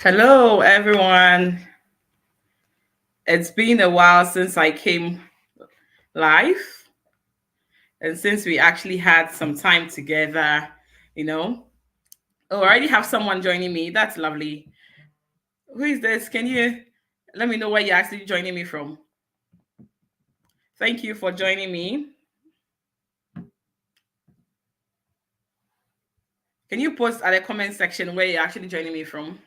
Hello, everyone. It's been a while since I came live, and since we actually had some time together, you know. Oh, I already have someone joining me. That's lovely. Who is this? Can you let me know where you're actually joining me from? Thank you for joining me. Can you post at the comment section where you're actually joining me from?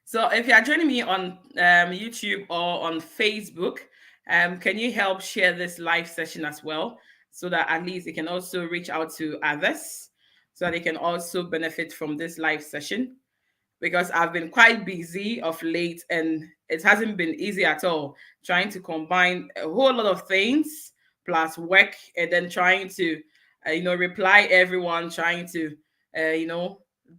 So if you are joining me on YouTube or on Facebook, can you help share this live session as well so that at least it can also reach out to others so that they can also benefit from this live session? Because I've been quite busy of late and it hasn't been easy at all trying to combine a whole lot of things plus work and then trying to reply everyone, trying to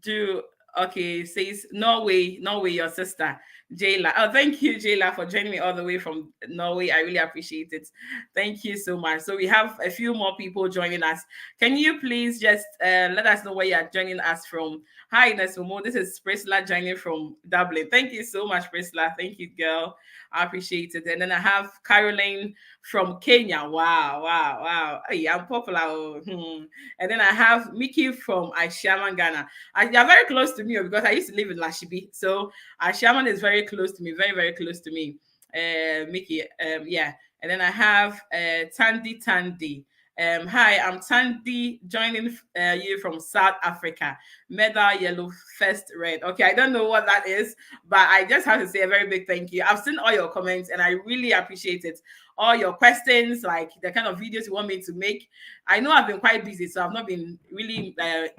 do. Okay, says Norway, your sister Jayla. Oh, thank you, Jayla, for joining me all the way from Norway. I really appreciate it. Thank you so much. So we have a few more people joining us. Can you please just let us know where you are joining us from? Hi, NurseMomo. This is Priscilla joining from Dublin. Thank you so much, Priscilla. Thank you, girl. I appreciate it. And then I have Caroline from Kenya. Wow, wow, wow. Hey, I'm popular. Oh, And then I have Mickey from Ashaman, Ghana. You're very close to me because I used to live in Lashibi. So Ashaman is very close to me, very, very close to me. Mickey, yeah. And then I have Tandy. Hi, I'm Tandy, joining you from South Africa. Medal yellow, first red. Okay, I don't know what that is, but I just have to say a very big thank you. I've seen all your comments and I really appreciate it. All your questions, like the kind of videos you want me to make. I know I've been quite busy, so I've not been really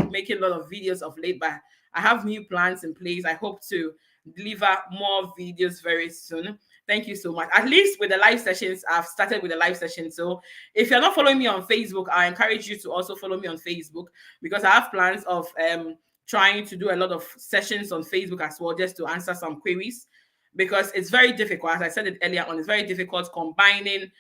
making a lot of videos of late, but I have new plans in place. I hope to deliver more videos very soon. Thank you so much. At least with the live sessions, I've started with the live session. So if you're not following me on Facebook, I encourage you to also follow me on Facebook because I have plans of trying to do a lot of sessions on Facebook as well, just to answer some queries because it's very difficult. As I said it earlier on, it's very difficult combining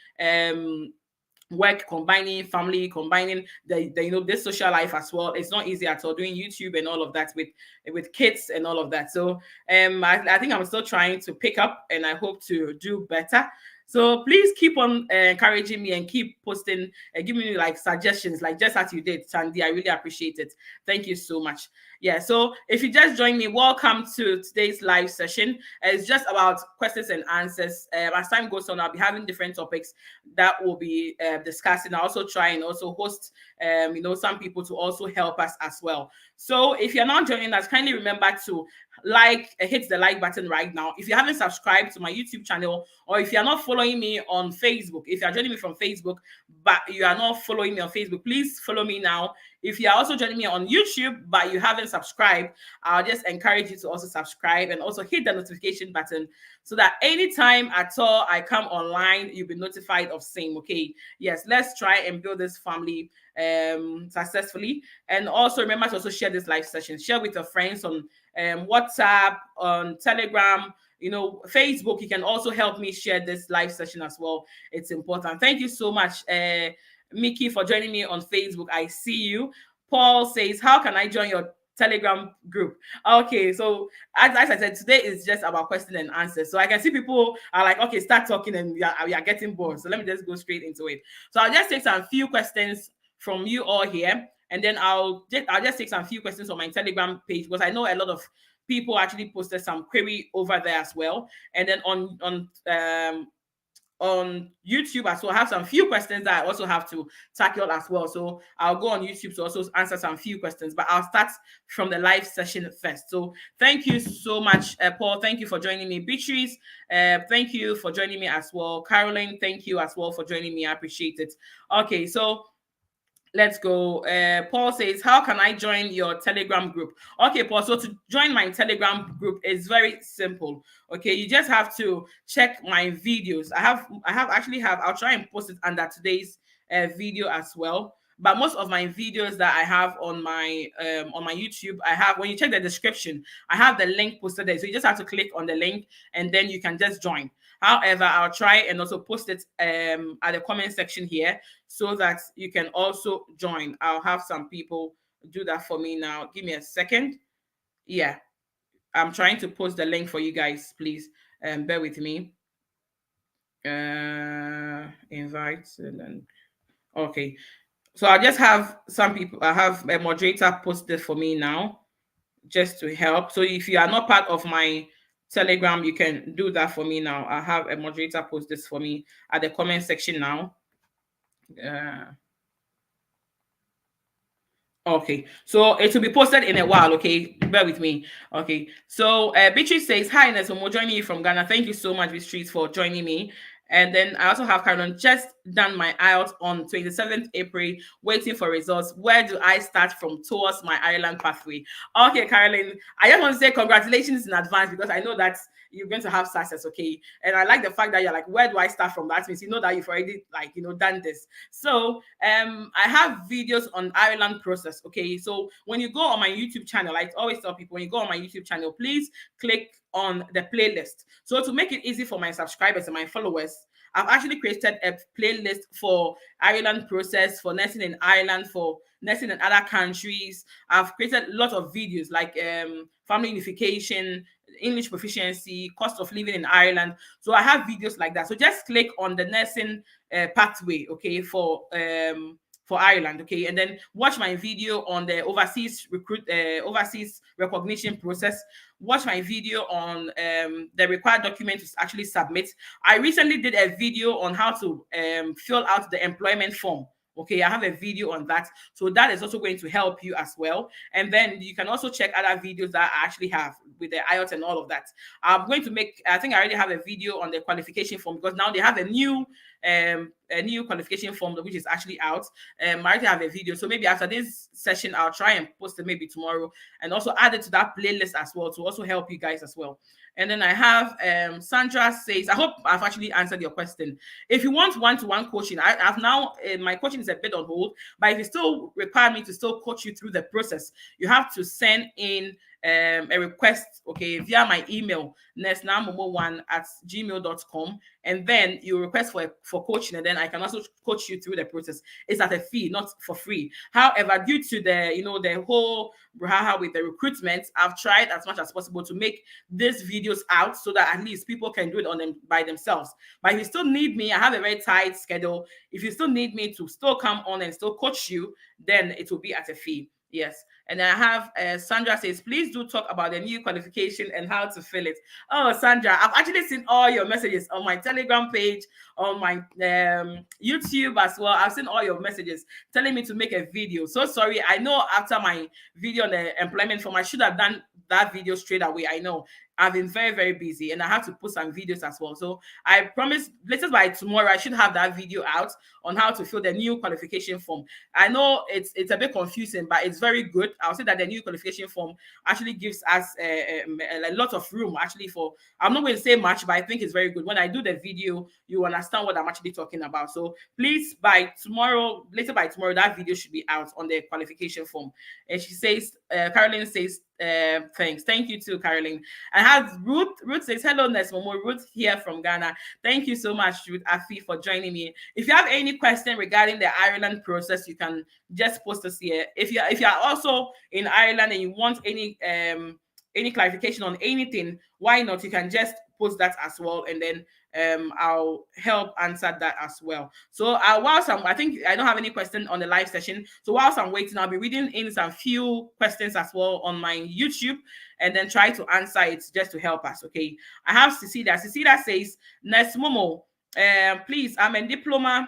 work, combining family, combining the this social life as well. It's not easy at all doing YouTube and all of that with kids and all of that. So I think I'm still trying to pick up and I hope to do better. So please keep on encouraging me and keep posting and giving me like suggestions, like just as you did, Sandy. I really appreciate it. Thank you so much. Yeah. So if you just joined me, welcome to today's live session. It's just about questions and answers. As time goes on, I'll be having different topics that will be discussing. I also try and also host, some people to also help us as well. So if you're not joining us, kindly remember to hit the like button right now. If you haven't subscribed to my YouTube channel, or if you're not following me on Facebook, if you're joining me from Facebook, but you are not following me on Facebook, please follow me now. If you're also joining me on YouTube, but you haven't subscribed, I'll just encourage you to also subscribe and also hit the notification button so that anytime at all I come online, you'll be notified of same. Okay. Yes, let's try and build this family successfully. And also remember to also share this live session. Share with your friends on WhatsApp, on Telegram, Facebook. You can also help me share this live session as well. It's important. Thank you so much, Mickey, for joining me on Facebook. I see you. Paul says, how can I join your Telegram group? Okay, so as I said, today is just about question and answers. So I can see people are like, okay, start talking and we are getting bored. So let me just go straight into it. So I'll just take some few questions from you all here, and then I'll just take some few questions on my Telegram page because I know a lot of people actually posted some query over there as well. And then on YouTube as well, I have some few questions that I also have to tackle as well. So I'll go on YouTube to also answer some few questions, but I'll start from the live session first. So thank you so much, Paul. Thank you for joining me. Beatrice, thank you for joining me as well. Caroline, thank you as well for joining me. I appreciate it. Okay, so let's go. Paul says, how can I join your Telegram group? Okay, Paul, so to join my Telegram group is very simple. Okay, you just have to check my videos. I'll try and post it under today's video as well. But most of my videos that I have on my YouTube, when you check the description, I have the link posted there. So you just have to click on the link and then you can just join. However, I'll try and also post it at the comment section here so that you can also join. I'll have some people do that for me now. Give me a second. Yeah. I'm trying to post the link for you guys. Please bear with me. Invite and then okay. So I just have some people. I have a moderator post this for me now, just to help. So if you are not part of my Telegram, you can do that for me now. I have a moderator post this for me at the comment section now. Uh, Okay, so it will be posted in a while. Okay, bear with me. Okay, so Beatrice says, "Hi, NurseMomo, joining you from Ghana. Thank you so much, Beatrice, for joining me." And then I also have Carolyn, just done my IELTS on 27th April, waiting for results. Where do I start from towards my Ireland pathway? Okay, Carolyn, I just want to say congratulations in advance because I know that you're going to have success. Okay, and I like the fact that you're like, where do I start from? That means you know that you've already done this. So I have videos on Ireland process. Okay, so when you go on my YouTube channel, I always tell people, when you go on my YouTube channel, please click on the playlist. So to make it easy for my subscribers and my followers, I've actually created a playlist for Ireland process, for nursing in Ireland, for nursing in other countries. I've created a lot of videos like family unification, English proficiency, cost of living in Ireland. So I have videos like that. So just click on the nursing pathway, okay, for Ireland, okay, and then watch my video on the overseas recognition process. Watch my video on the required documents to actually submit. I recently did a video on how to fill out the employment form. Okay, I have a video on that. So that is also going to help you as well. And then you can also check other videos that I actually have with the IELTS and all of that. I'm going to make, I think I already have a video on the qualification form because now they have a new qualification form which is actually out. I already have a video. So maybe after this session, I'll try and post it maybe tomorrow and also add it to that playlist as well to also help you guys as well. And then I have Sandra says, I hope I've actually answered your question. If you want one-to-one coaching, I've now, my coaching is a bit on hold, but if you still require me to still coach you through the process, you have to send in a request, okay, via my email, nursemomo1@gmail.com, and then you request for coaching, and then I can also coach you through the process. It's at a fee, not for free. However, due to the whole brouhaha with the recruitment, I've tried as much as possible to make these videos out so that at least people can do it on them by themselves. But if you still need me, I have a very tight schedule. If you still need me to still come on and still coach you, then it will be at a fee. Yes. And I have Sandra says, please do talk about the new qualification and how to fill it. Oh, Sandra, I've actually seen all your messages on my Telegram page, on my YouTube as well. I've seen all your messages telling me to make a video. So sorry. I know after my video on the employment form, I should have done that video straight away. I know. I've been very, very busy and I have to put some videos as well. So I promise latest by tomorrow, I should have that video out on how to fill the new qualification form. I know it's a bit confusing, but it's very good. I'll say that the new qualification form actually gives us a lot of room actually for, I'm not going to say much, but I think it's very good. When I do the video, you understand what I'm actually talking about. So please, by tomorrow, later by tomorrow, that video should be out on the qualification form. And she says, Caroline says, thanks. Thank you too, Caroline. I have Ruth. Ruth says, hello, NurseMomo. Ruth here from Ghana. Thank you so much, Ruth Afi, for joining me. If you have any question regarding the Ireland process, you can just post us here. If you are also in Ireland and you want any clarification on anything, why not? You can just post that as well, and then I'll help answer that as well. So I think I don't have any question on the live session. So whilst I'm waiting, I'll be reading in some few questions as well on my YouTube, and then try to answer it just to help us. Okay, I have Cecilia. Cecilia says, NurseMomo, please, I'm a diploma.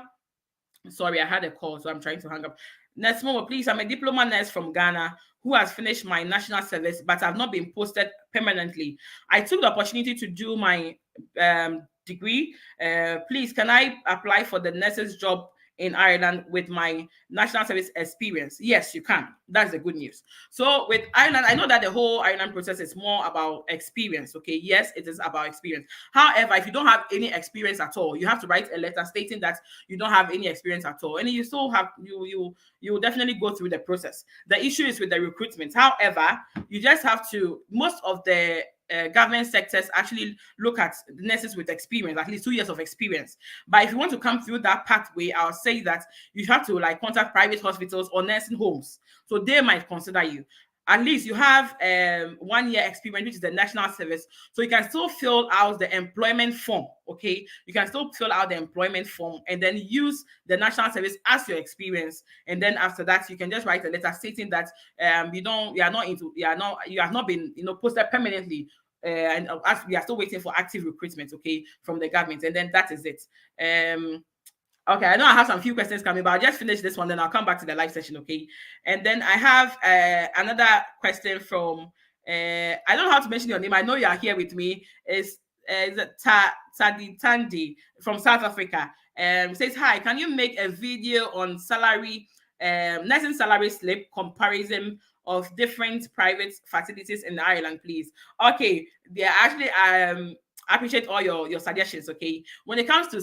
Sorry, I had a call, so I'm trying to hang up. NurseMomo, please, I'm a diploma nurse from Ghana who has finished my national service, but I've not been posted permanently. I took the opportunity to do my degree. Please, can I apply for the nurse's job in Ireland with my national service experience? Yes, you can. That's the good news. So with Ireland, I know that the whole Ireland process is more about experience. Okay, yes, it is about experience. However, if you don't have any experience at all, you have to write a letter stating that you don't have any experience at all, and you still have you will definitely go through the process. The issue is with the recruitment. However, you just have to, most of the government sectors actually look at nurses with experience, at least 2 years of experience. But if you want to come through that pathway, I'll say that you have to contact private hospitals or nursing homes. So they might consider you. at least you have 1 year experience, which is the national service. So you can still fill out the employment form. Okay, you can still fill out the employment form and then use the national service as your experience. And then after that, you can just write a letter stating that you have not been posted permanently. And as we are still waiting for active recruitment, okay, from the government, and then that is it. Okay, I know I have some few questions coming, but I'll just finish this one, then I'll come back to the live session, okay? And then I have another question from, I don't know how to mention your name. I know you are here with me. Is it Tadi Tandi from South Africa. Says, hi, can you make a video on salary, nursing salary slip comparison of different private facilities in Ireland, please? Okay, they are actually I appreciate all your suggestions. Okay, when it comes to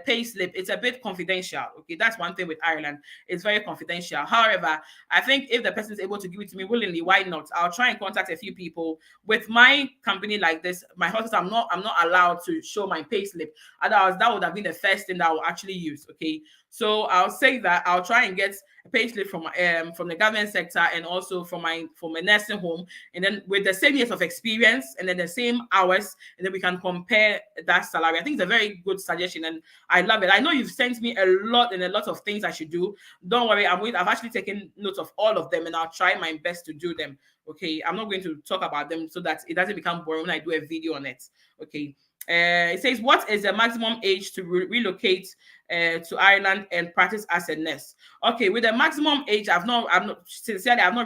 pay slip, it's a bit confidential. Okay, that's one thing with Ireland. It's very confidential. However, I think if the person is able to give it to me willingly, why not? I'll try and contact a few people. With my company like this, my hospital, I'm not allowed to show my pay slip. Otherwise, that would have been the first thing that I will actually use. Okay, so I'll say that I'll try and get a pay slip from the government sector and also from my nursing home, and then with the same years of experience and then the same hours, and then we can compare that salary. I think it's a very good suggestion, and I love it. I know you've sent me a lot of things I should do. Don't worry, I've actually taken notes of all of them, and I'll try my best to do them. Okay, I'm not going to talk about them so that it doesn't become boring when I do a video on it. Okay. It says, what is the maximum age to relocate to Ireland and practice as a nurse? Okay, with the maximum age, I've not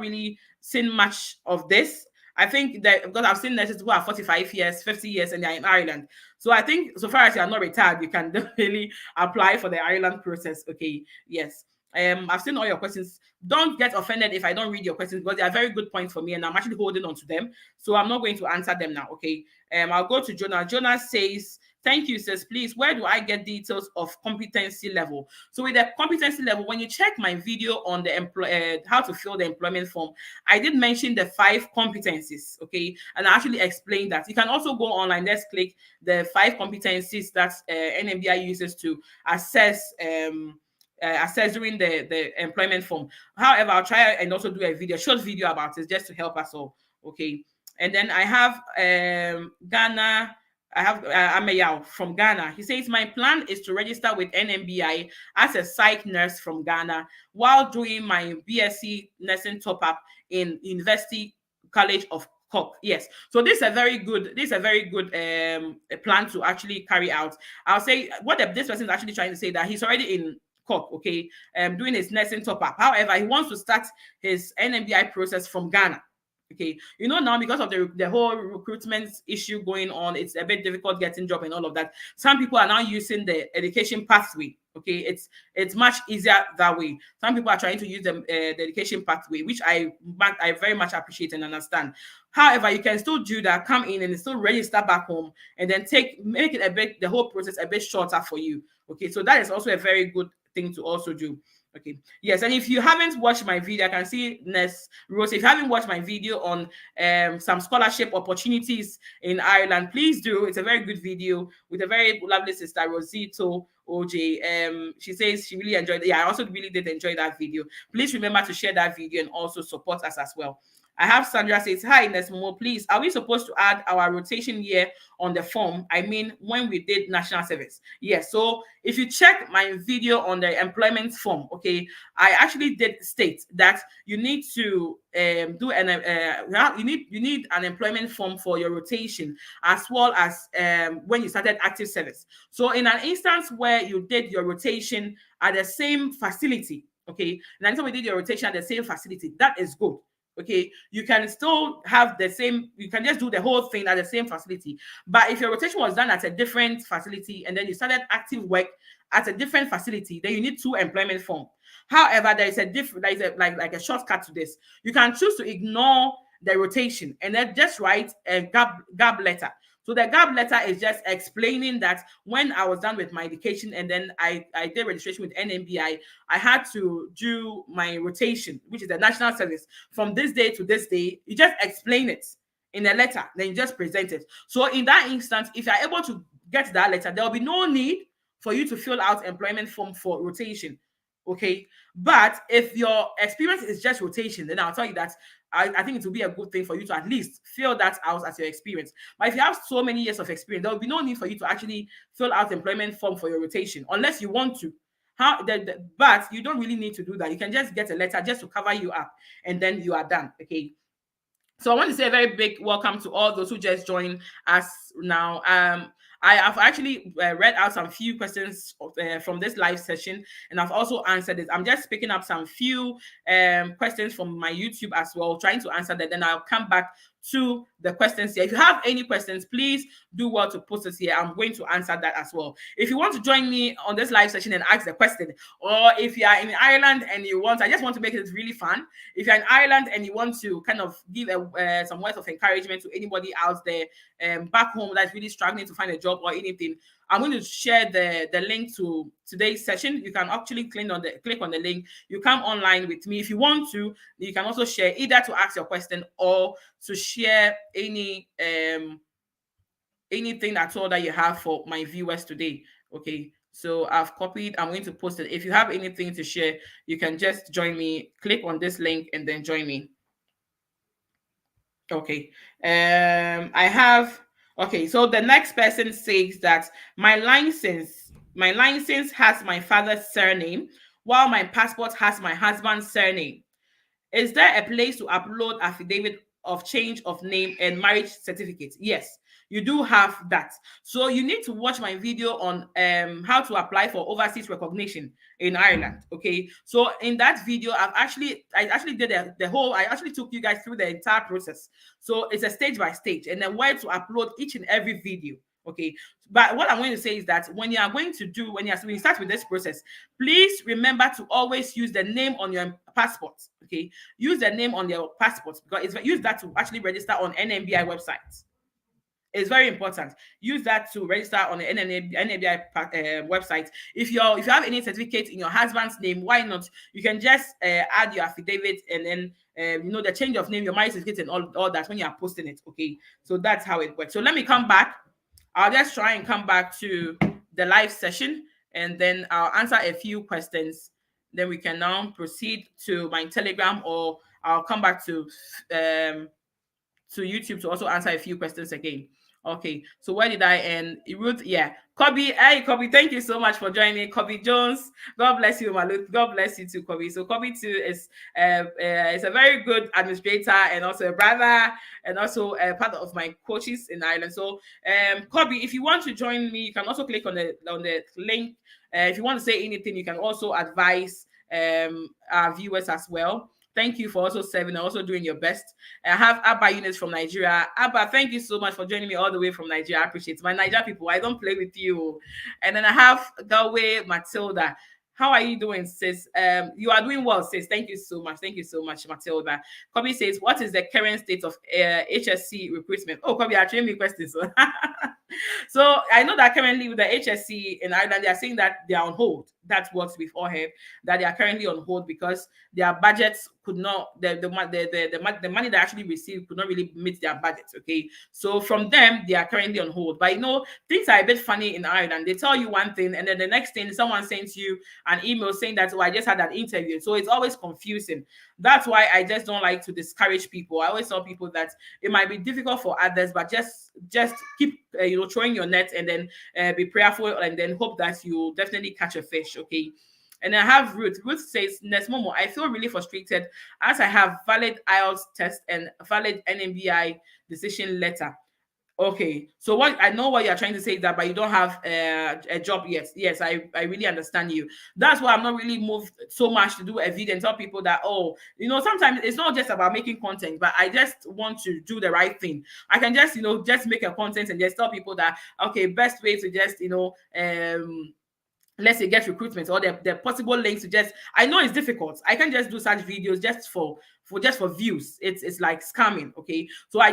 really seen much of this. I think that because I've seen nurses who are 45 years, 50 years, and they're in Ireland. So I think so far as you are not retired, you can definitely apply for the Ireland process. Okay, yes. I've seen all your questions. Don't get offended if I don't read your questions because they are very good points for me and I'm actually holding on to them. So I'm not going to answer them now. Okay. I'll go to Jonah. Jonah says, thank you, says, please, where do I get details of competency level? So with the competency level, when you check my video on the how to fill the employment form, I did mention the 5 competencies, okay? And I actually explained that. You can also go online, let's click the 5 competencies that NMBI uses to assess during the employment form. However, I'll try and also do a short video about it just to help us all, okay? And then I have Ghana. I have Amayao from Ghana. He says, my plan is to register with NMBI as a psych nurse from Ghana while doing my BSc nursing top-up in University College of Cork. Yes. So this is a very good plan to actually carry out. I'll say what this person is actually trying to say, that he's already in Cork, okay, doing his nursing top-up. However, he wants to start his NMBI process from Ghana. Okay, now because of the whole recruitment issue going on, it's a bit difficult getting job and all of that. Some people are now using the education pathway. Okay, it's much easier that way. Some people are trying to use the education pathway, which I very much appreciate and understand. However, you can still do that, come in and still register back home, and then make it the whole process a bit shorter for you. Okay, so that is also a very good thing to also do. Okay. Yes, and if you haven't watched my video, I can see Nurse Rose. If you haven't watched my video on some scholarship opportunities in Ireland, please do. It's a very good video with a very lovely sister, Rosito OJ. She says she really enjoyed it. Yeah, I also really did enjoy that video. Please remember to share that video and also support us as well. I have Sandra says, hi, NurseMomo, please, are we supposed to add our rotation year on the form? I mean, when we did national service. Yes, so if you check my video on the employment form, okay, I actually did state that you need to you need an employment form for your rotation as well as when you started active service. So in an instance where you did your rotation at the same facility, okay, and then we did your rotation at the same facility, that is good. Okay, you can still have the same, you can just do the whole thing at the same facility. But if your rotation was done at a different facility and then you started active work at a different facility, then you need 2 employment forms. However, there is a shortcut to this. You can choose to ignore the rotation and then just write a gap letter. So the gap letter is just explaining that when I was done with my education and then I did registration with NMBI, I had to do my rotation, which is the national service, from this day to this day. You just explain it in a letter, then you just present it. So in that instance, if you're able to get that letter, there will be no need for you to fill out employment form for rotation. Okay. But if your experience is just rotation, then I'll tell you that I think it will be a good thing for you to at least fill that out as your experience. But if you have so many years of experience, there will be no need for you to actually fill out employment form for your rotation unless you want to. But you don't really need to do that. You can just get a letter just to cover you up, and then you are done. Okay. So I want to say a very big welcome to all those who just joined us now. I have actually read out some few questions from this live session, and I've also answered it. I'm just picking up some few questions from my YouTube as well, trying to answer that. Then I'll come back to the questions here. If you have any questions, please do well to post it here. I'm going to answer that as well. If you want to join me on this live session and ask the question, or if you are in Ireland and I just want to make it really fun. If you're in Ireland and you want to kind of give some words of encouragement to anybody out there back home that's really struggling to find a job or anything, I'm going to share the link to today's session. You can actually click on the link. You come online with me. If you want to, you can also share either to ask your question or to share anything at all that you have for my viewers today. Okay. So I've copied. I'm going to post it. If you have anything to share, you can just join me. Click on this link and then join me. Okay. I have. Okay. So the next person says that my license has my father's surname, while my passport has my husband's surname. Is there a place to upload affidavit of change of name and marriage certificate? Yes, you do have that. So you need to watch my video on how to apply for overseas recognition in Ireland. Okay. So in that video, I actually did I actually took you guys through the entire process. So it's a stage by stage, and then where to upload each and every video. Okay. But what I'm going to say is that when you start with this process, please remember to always use the name on your passport. Okay. Use the name on your passport because use that to actually register on NMBI website. It's very important. Use that to register on the NMBI website. If you have any certificate in your husband's name, why not? You can just add your affidavit and then the change of name, your marriage certificate, and all that when you are posting it. Okay, so that's how it works. So let me come back. I'll just try and come back to the live session, and then I'll answer a few questions. Then we can now proceed to my Telegram, or I'll come back to YouTube to also answer a few questions again. Okay, so where did I end? Ruth, yeah. Kobe, hey Kobe, thank you so much for joining. Kobe Jones, God bless you, Malut. God bless you too, Kobe. So Kobe too is a very good administrator and also a brother and also a part of my coaches in Ireland. So Kobe, if you want to join me, you can also click on the link. If you want to say anything, you can also advise our viewers as well. Thank you for also serving and also doing your best. I have Abba Eunice from Nigeria. Abba, thank you so much for joining me all the way from Nigeria. I appreciate it. My Nigeria people, I don't play with you. And then I have Galway Matilda. How are you doing, sis? You are doing well, sis. Thank you so much. Thank you so much, Matilda. Kobe says, what is the current state of HSC recruitment? Oh, Kobe, actually me questions. So I know that currently with the HSC in Ireland, they are saying that they are on hold. That's what we've all heard, that they are currently on hold because their budgets could not, the money they actually received could not really meet their budgets. Okay. So from them, they are currently on hold. But things are a bit funny in Ireland. They tell you one thing, and then the next thing, someone sends you an email saying that, oh, I just had an interview. So it's always confusing. That's why I just don't like to discourage people. I always tell people that it might be difficult for others, but just keep throwing your net, and then be prayerful, and then hope that you definitely catch a fish. Okay. And I have Ruth. Ruth says, NurseMomo, I feel really frustrated as I have valid IELTS test and valid NMBI decision letter. Okay, so what I know what you're trying to say is that, but you don't have a job yet. Yes, I really understand you. That's why I'm not really moved so much to do a video and tell people that, sometimes it's not just about making content, but I just want to do the right thing. I can just just make a content and just tell people that, okay, best way to just let's say get recruitment, or the possible links to just, I know it's difficult. I can just do such videos just for views. It's like scamming. Okay. So I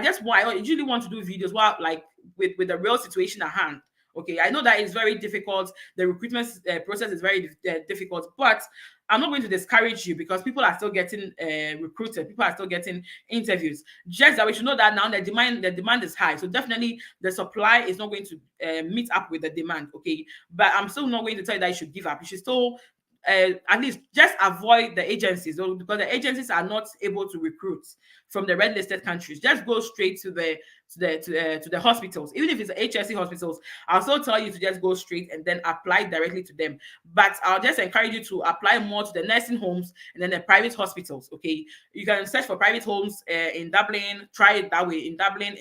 usually want to do videos like with the real situation at hand. Okay. I know that it's very difficult. The recruitment process is very difficult, but I'm not going to discourage you because people are still getting recruited. People are still getting interviews. Just that we should know that now the demand is high. So definitely the supply is not going to meet up with the demand. Okay. But I'm still not going to tell you that you should give up. You should still at least just avoid the agencies, because the agencies are not able to recruit from the red listed countries. Just go straight to the hospitals. Even if it's HSC hospitals, I'll still tell you to just go straight and then apply directly to them. But I'll just encourage you to apply more to the nursing homes and then the private hospitals. Okay, you can search for private homes in Dublin. Try it that way. In Dublin,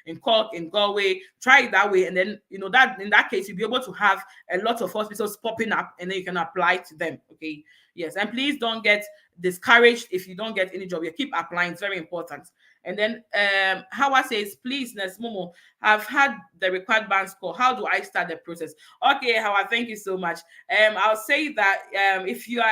in Cork, in Galway, try it that way, and then that in that case you'll be able to have a lot of hospitals popping up, and then you can apply to them. Okay, yes, and please don't get discouraged if you don't get any job. You keep applying; it's very important. And then Howard says, please, Nurse Momo, I've had the required band score. How do I start the process? Okay, Howard, thank you so much. I'll say that if you're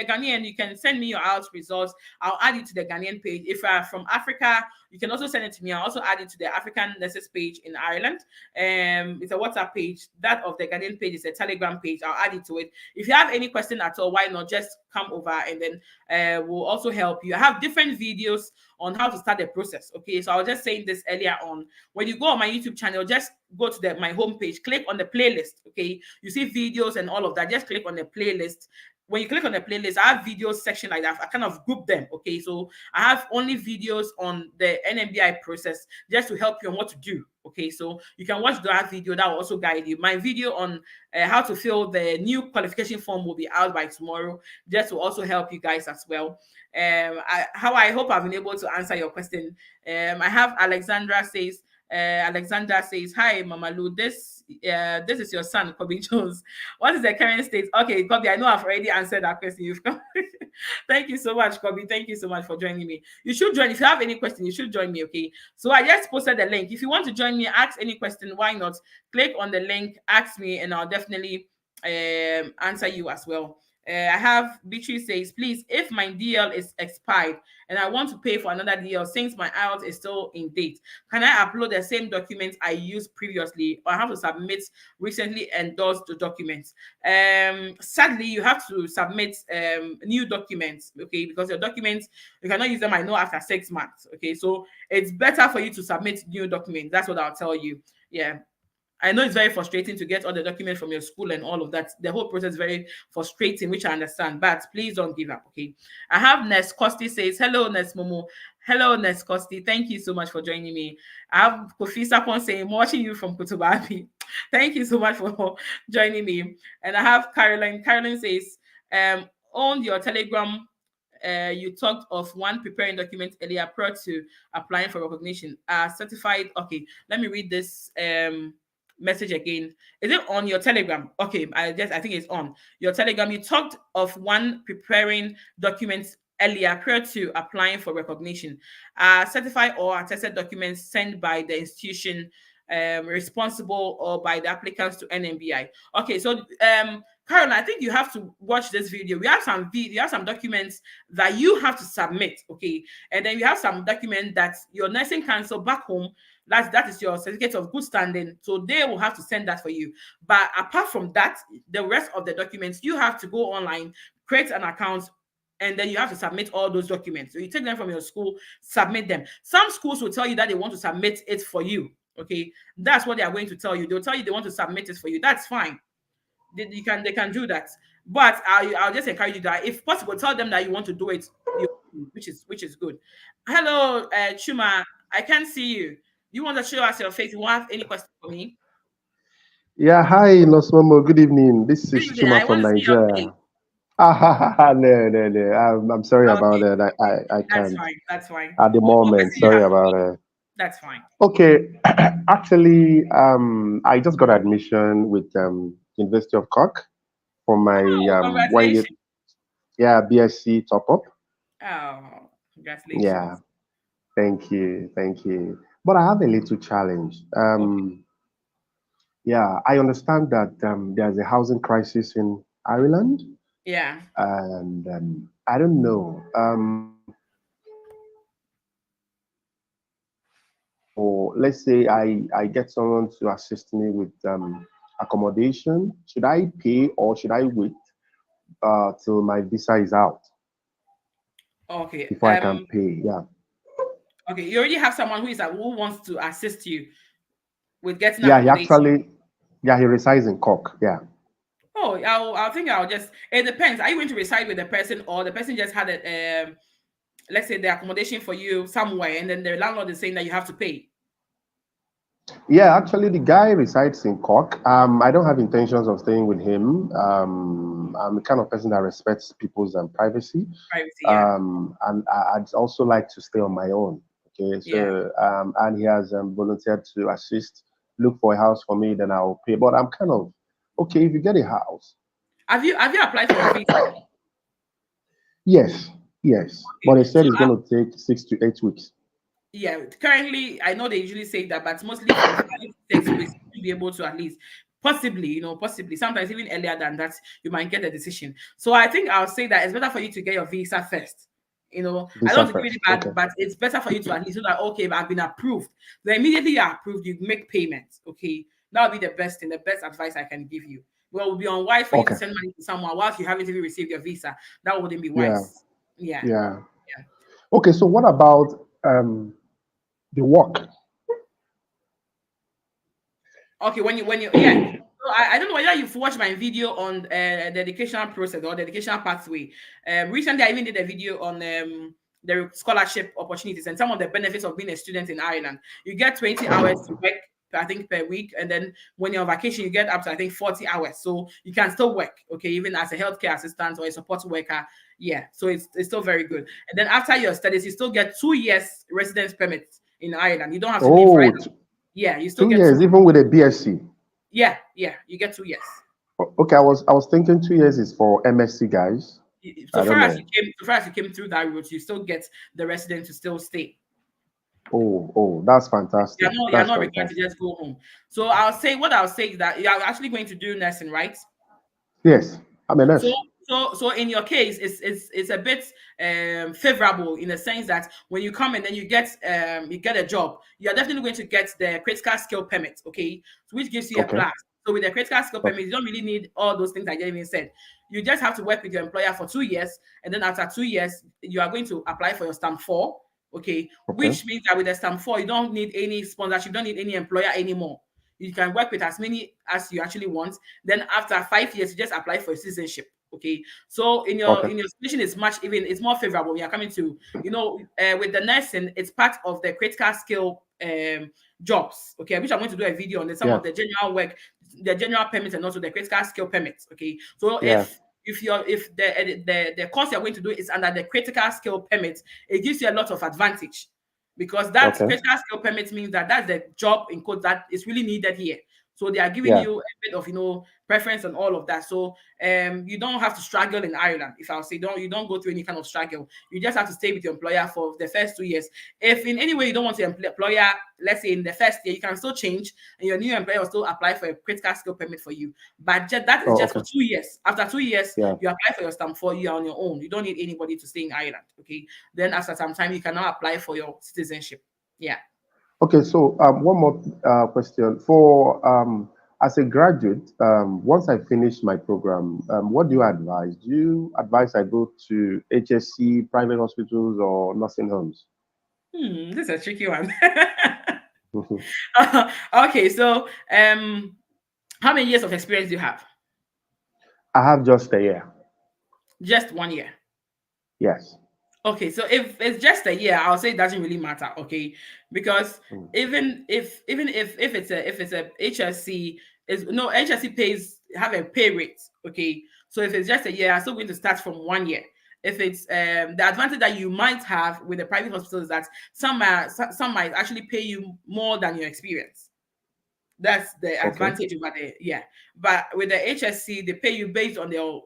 Ghanaian, you can send me your IELTS results. I'll add it to the Ghanaian page. If you're from Africa, you can also send it to me. I'll also add it to the African nurses page in Ireland. It's a WhatsApp page. That of the Ghanaian page is a Telegram page. I'll add it to it. If you have any question at all, why not just come over, and then we'll also help you. I have different videos on how to start the process. Okay, so I was just saying this earlier on. When you go on my YouTube channel, just go to my homepage, click on the playlist. Okay, you see videos and all of that. Just click on the playlist. When you click on the playlist, I have videos section like that. I kind of group them. Okay, so I have only videos on the NMBI process just to help you on what to do. Okay, so you can watch that video. That will also guide you. My video on how to fill the new qualification form will be out by tomorrow, just to also help you guys as well. I hope I've been able to answer your question. I have Alexandra says, hi, Mama Lou. This is your son, Kobe Jones. What is the current state? Okay, Kobe, I know I've already answered that question. You've come. Thank you so much, Kobe. Thank you so much for joining me. You should join. If you have any question, you should join me, okay? So I just posted the link. If you want to join me, ask any question, why not? Click on the link, ask me, and I'll definitely answer you as well. I have Beatrice says, please, if my DL is expired and I want to pay for another DL since my IELTS is still in date, can I upload the same documents I used previously, or I have to submit recently endorsed documents? Sadly, you have to submit new documents, okay, because your documents, you cannot use them, I know, after 6 months. Okay, so it's better for you to submit new documents. That's what I'll tell you. Yeah. I know it's very frustrating to get all the documents from your school and all of that. The whole process is very frustrating, which I understand, but please don't give up, okay? I have Nurse Costi says, hello, Nurse Momo. Hello, Nurse Costi. Thank you so much for joining me. I have Kofi Sapon saying, I'm watching you from Kutubabi. Thank you so much for joining me. And I have Caroline. Caroline says, on your Telegram, you talked of one preparing document earlier prior to applying for recognition. Certified. Okay, let me read this message again. Is it on your Telegram? Okay, I think it's on your Telegram. You talked of one preparing documents earlier prior to applying for recognition. Certified or attested documents sent by the institution responsible or by the applicants to NMBI. Okay, so Carol, I think you have to watch this video. We have some documents that you have to submit, okay, and then you have some documents that your nursing council back home, that is your certificate of good standing, so they will have to send that for you. But apart from that, the rest of the documents, you have to go online, create an account, and then you have to submit all those documents. So you take them from your school, submit them. Some schools will tell you that they want to submit it for you. Okay, that's what they are going to tell you. They'll tell you they want to submit it for you. That's fine. They can do that. But I'll just encourage you that if possible, tell them that you want to do it, which is good. Hello, Chuma. I can't see you. You want to show us your face? You have any question for me? Yeah, hi, NurseMomo. Good evening. This Good is evening. Chuma I from want to see your face. Nigeria. No, no, no. I'm sorry about Okay, that. I that's can't fine. That's fine. at the We'll moment. consider you Sorry as about me. it. That's fine. Okay, actually, I just got admission with University of Cork for my Oh, 1 year, congratulations. yeah, BSc top up. Oh, Yeah, congratulations. thank you. But I have a little challenge. Okay. Yeah, I understand that there's a housing crisis in Ireland, Yeah. and I don't know. Or let's say I get someone to assist me with accommodation. Should I pay or should I wait till my visa is out Okay. before I can pay? Yeah, Okay. You already have someone who wants to assist you with getting yeah. He accommodation. actually, yeah, he resides in Cork. Yeah, Oh, I think I'll just. It depends. Are you going to reside with the person, or the person just had a let's say the accommodation for you somewhere, and then the landlord is saying that you have to pay? Yeah, actually, the guy resides in Cork. I don't have intentions of staying with him. I'm the kind of person that respects people's privacy, Privacy, yeah, and I'd also like to stay on my own. Okay, yeah. so and he has volunteered to assist, look for a house for me, then I'll pay. But I'm kind of okay if you get a house. Have you applied for your visa? Yes, yes, but Okay, they so said it's going to take 6 to 8 weeks. yeah, currently I know they usually say that, but mostly from 5 to 6 weeks to be able to at least possibly, possibly sometimes even earlier than that, you might get a decision. So I think I'll say that it's better for you to get your visa first. I don't Visa want to give you first. the bad, Okay. but it's better for you to at least know that okay, I've been approved. Then immediately you're approved, you make payments. Okay, that would be the best thing, the best advice I can give you. Well, it would be unwise for you to Okay. send money to someone whilst you haven't even received your visa. That wouldn't be Yeah. wise. Yeah, Yeah. yeah. Okay. So what about the work? Okay, when you yeah. So I don't know whether you've watched my video on the educational process or the educational pathway. Recently, I even did a video on the scholarship opportunities and some of the benefits of being a student in Ireland. You get 20 hours to work, I think, per week, and then when you're on vacation, you get up to I think 40 hours. So you can still work, okay, even as a healthcare assistant or a support worker. Yeah, so it's still very good. And then after your studies, you still get 2 years residence permit in Ireland. You don't have to leave right. Oh, Yeah, you still two get years, even with a BSc. yeah, yeah, you get 2 years. Okay, I was thinking 2 years is for MSc guys. So I don't far as know. you came, so far as you came through that route, you still get the resident to still stay. Oh, that's fantastic. You're That's not required to fantastic. just go home. So I'll say is that you're actually going to do nursing, right? Yes, I'm a So nurse. so in your case, it's a bit favorable in the sense that when you come and then you get a job, you're definitely going to get the critical skill permit, okay, so which gives you a Okay, plus. So with the critical skill okay, permit, you don't really need all those things I just even said. You just have to work with your employer for 2 years, and then after 2 years, you are going to apply for your stamp 4, okay, okay. which means that with the stamp 4, you don't need any sponsorship, you don't need any employer anymore. You can work with as many as you actually want. Then after 5 years, you just apply for citizenship. Okay, so Okay. in your situation, it's more favorable. When you're coming to with the nursing, it's part of the critical skill jobs. Okay, which I'm going to do a video on some Yeah, of the general work, the general permits, and also the critical skill permits. Okay, so yeah. if the course you're going to do is under the critical skill permit, it gives you a lot of advantage because that Okay. critical skill permit means that that's the job in code that is really needed here. So they are giving Yeah. you a bit of preference and all of that. So you don't have to struggle in Ireland. If I'll say you don't go through any kind of struggle. You just have to stay with your employer for the first 2 years. If in any way you don't want your employer, let's say in the first year, you can still change and your new employer will still apply for a critical skill permit for you. But that is Oh, just okay. for 2 years. After 2 years, Yeah. you apply for your stamp 4, you are on your own. You don't need anybody to stay in Ireland. Okay. Then after some time, you can now apply for your citizenship. Yeah. Okay, so one more question. For as a graduate, once I finish my program, what do you advise? Do you advise I go to HSC, private hospitals, or nursing homes? This is a tricky one. Mhm. Okay, so how many years of experience do you have? I have just a year. Just 1 year. Yes. Okay, so if it's just a year, I'll say it doesn't really matter, okay? Because Mm. even if it's a HSC is no HSC pays have a pay rate, okay? So if it's just a year, I'm still going to start from 1 year. If it's the advantage that you might have with the private hospital is that some might actually pay you more than your experience. That's the Okay. advantage over there. Yeah. But with the HSC, they pay you based on your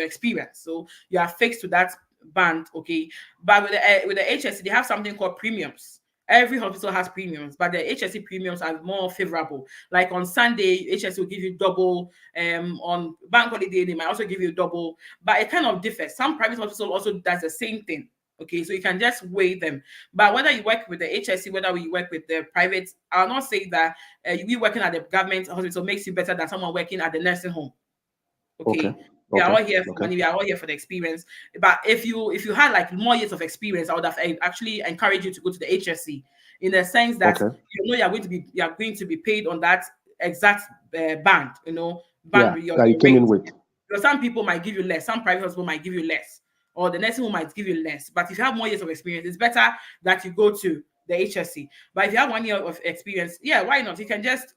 experience. So you are fixed to that band, okay. But with the HSC, they have something called premiums. Every hospital has premiums, but the HSC premiums are more favorable. Like on Sunday, HSC will give you double. On bank holiday, they might also give you double. But it kind of differs. Some private hospital also does the same thing. Okay, so you can just weigh them. But whether you work with the HSC, whether you work with the private, I'll not say that you working at the government hospital makes you better than someone working at the nursing home. Okay. Okay, we are Okay. all here for Okay. money. We are all here for the experience. But if you had like more years of experience, I would have actually encouraged you to go to the HSC in the sense that Okay. you know you're going to be paid on that exact band. Yeah, boundary, that you your came in rate. with. Because some people might give you less, some private hospital might give you less, or the nursing home might give you less. But if you have more years of experience, it's better that you go to the HSC. But if you have 1 year of experience, yeah, why not? You can just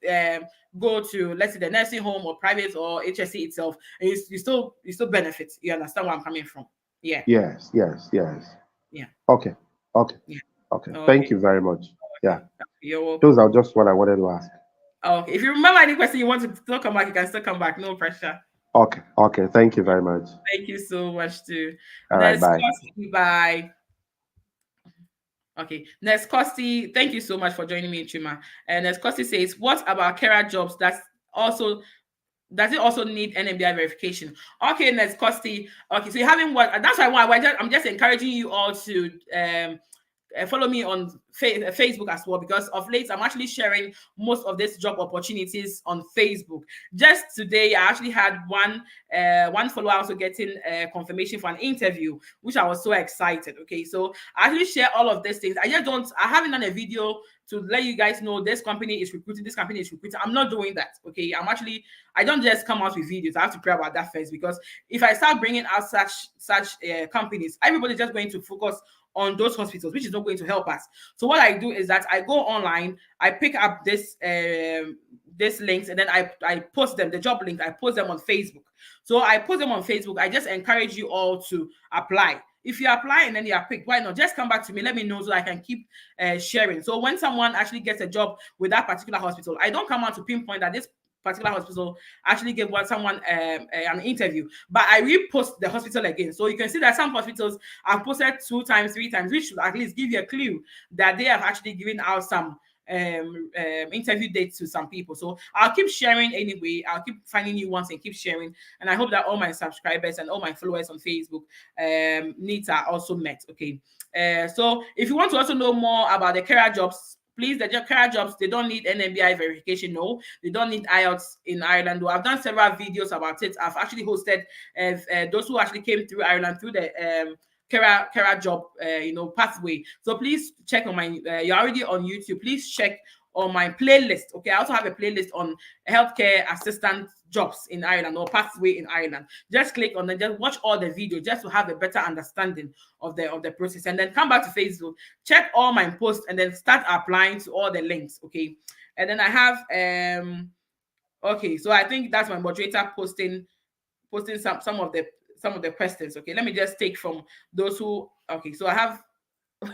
go to, let's say, the nursing home or private or HSC itself, and you still benefit. You understand where I'm coming from? Yeah, Yes, yes, yes. yeah, Okay, okay, yeah. okay. Thank Okay, you very much. Yeah, okay. You're those are welcome. just what I wanted to ask. Okay, if you remember any question you want to still come back, you can still come back. No pressure. Okay, okay. Thank you very much. Thank you so much too. All right, Next bye. question by Okay, next Kosti, thank you so much for joining me, Chima. And next Kosti says, what about carer jobs that's also does it also need NMBI verification? Okay, next Kosti. Okay, so you haven't what that's why I'm just encouraging you all to follow me on Facebook as well, because of late I'm actually sharing most of these job opportunities on Facebook. Just today, I actually had one follower also getting confirmation for an interview, which I was so excited. Okay, so I actually share all of these things. I haven't done a video to let you guys know this company is recruiting, this company is recruiting. I'm not doing that. Okay, I don't just come out with videos. I have to pray about that first, because if I start bringing out such companies, everybody's just going to focus on those hospitals, which is not going to help us. So what I do is that I go online, I pick up this links, and then I post them, the job links, I post them on Facebook. So I post them on Facebook. I just encourage you all to apply. If you apply and then you are picked, why not just come back to me? Let me know so I can keep sharing. So when someone actually gets a job with that particular hospital, I don't come out to pinpoint that this particular hospital actually gave someone an interview, but I repost the hospital again. So you can see that some hospitals have posted 2 times, 3 times, which should at least give you a clue that they have actually given out some interview dates to some people. So I'll keep sharing anyway. I'll keep finding new ones and keep sharing. And I hope that all my subscribers and all my followers on Facebook needs are also met. Okay. So if you want to also know more about the career jobs, please, the career jobs, they don't need NMBI verification. No, they don't need IELTS in Ireland. Though I've done several videos about it. I've actually hosted those who actually came through Ireland through the career job pathway. So please check on my you're already on YouTube. Please check on my playlist. Okay, I also have a playlist on healthcare assistant jobs in Ireland or pathway in Ireland. Just click on it, just watch all the videos just to have a better understanding of the process, and then come back to Facebook, check all my posts, and then start applying to all the links. Okay, and then I have okay, so I think that's my moderator posting some of the questions. Okay, let me just take from those who. Okay, so I have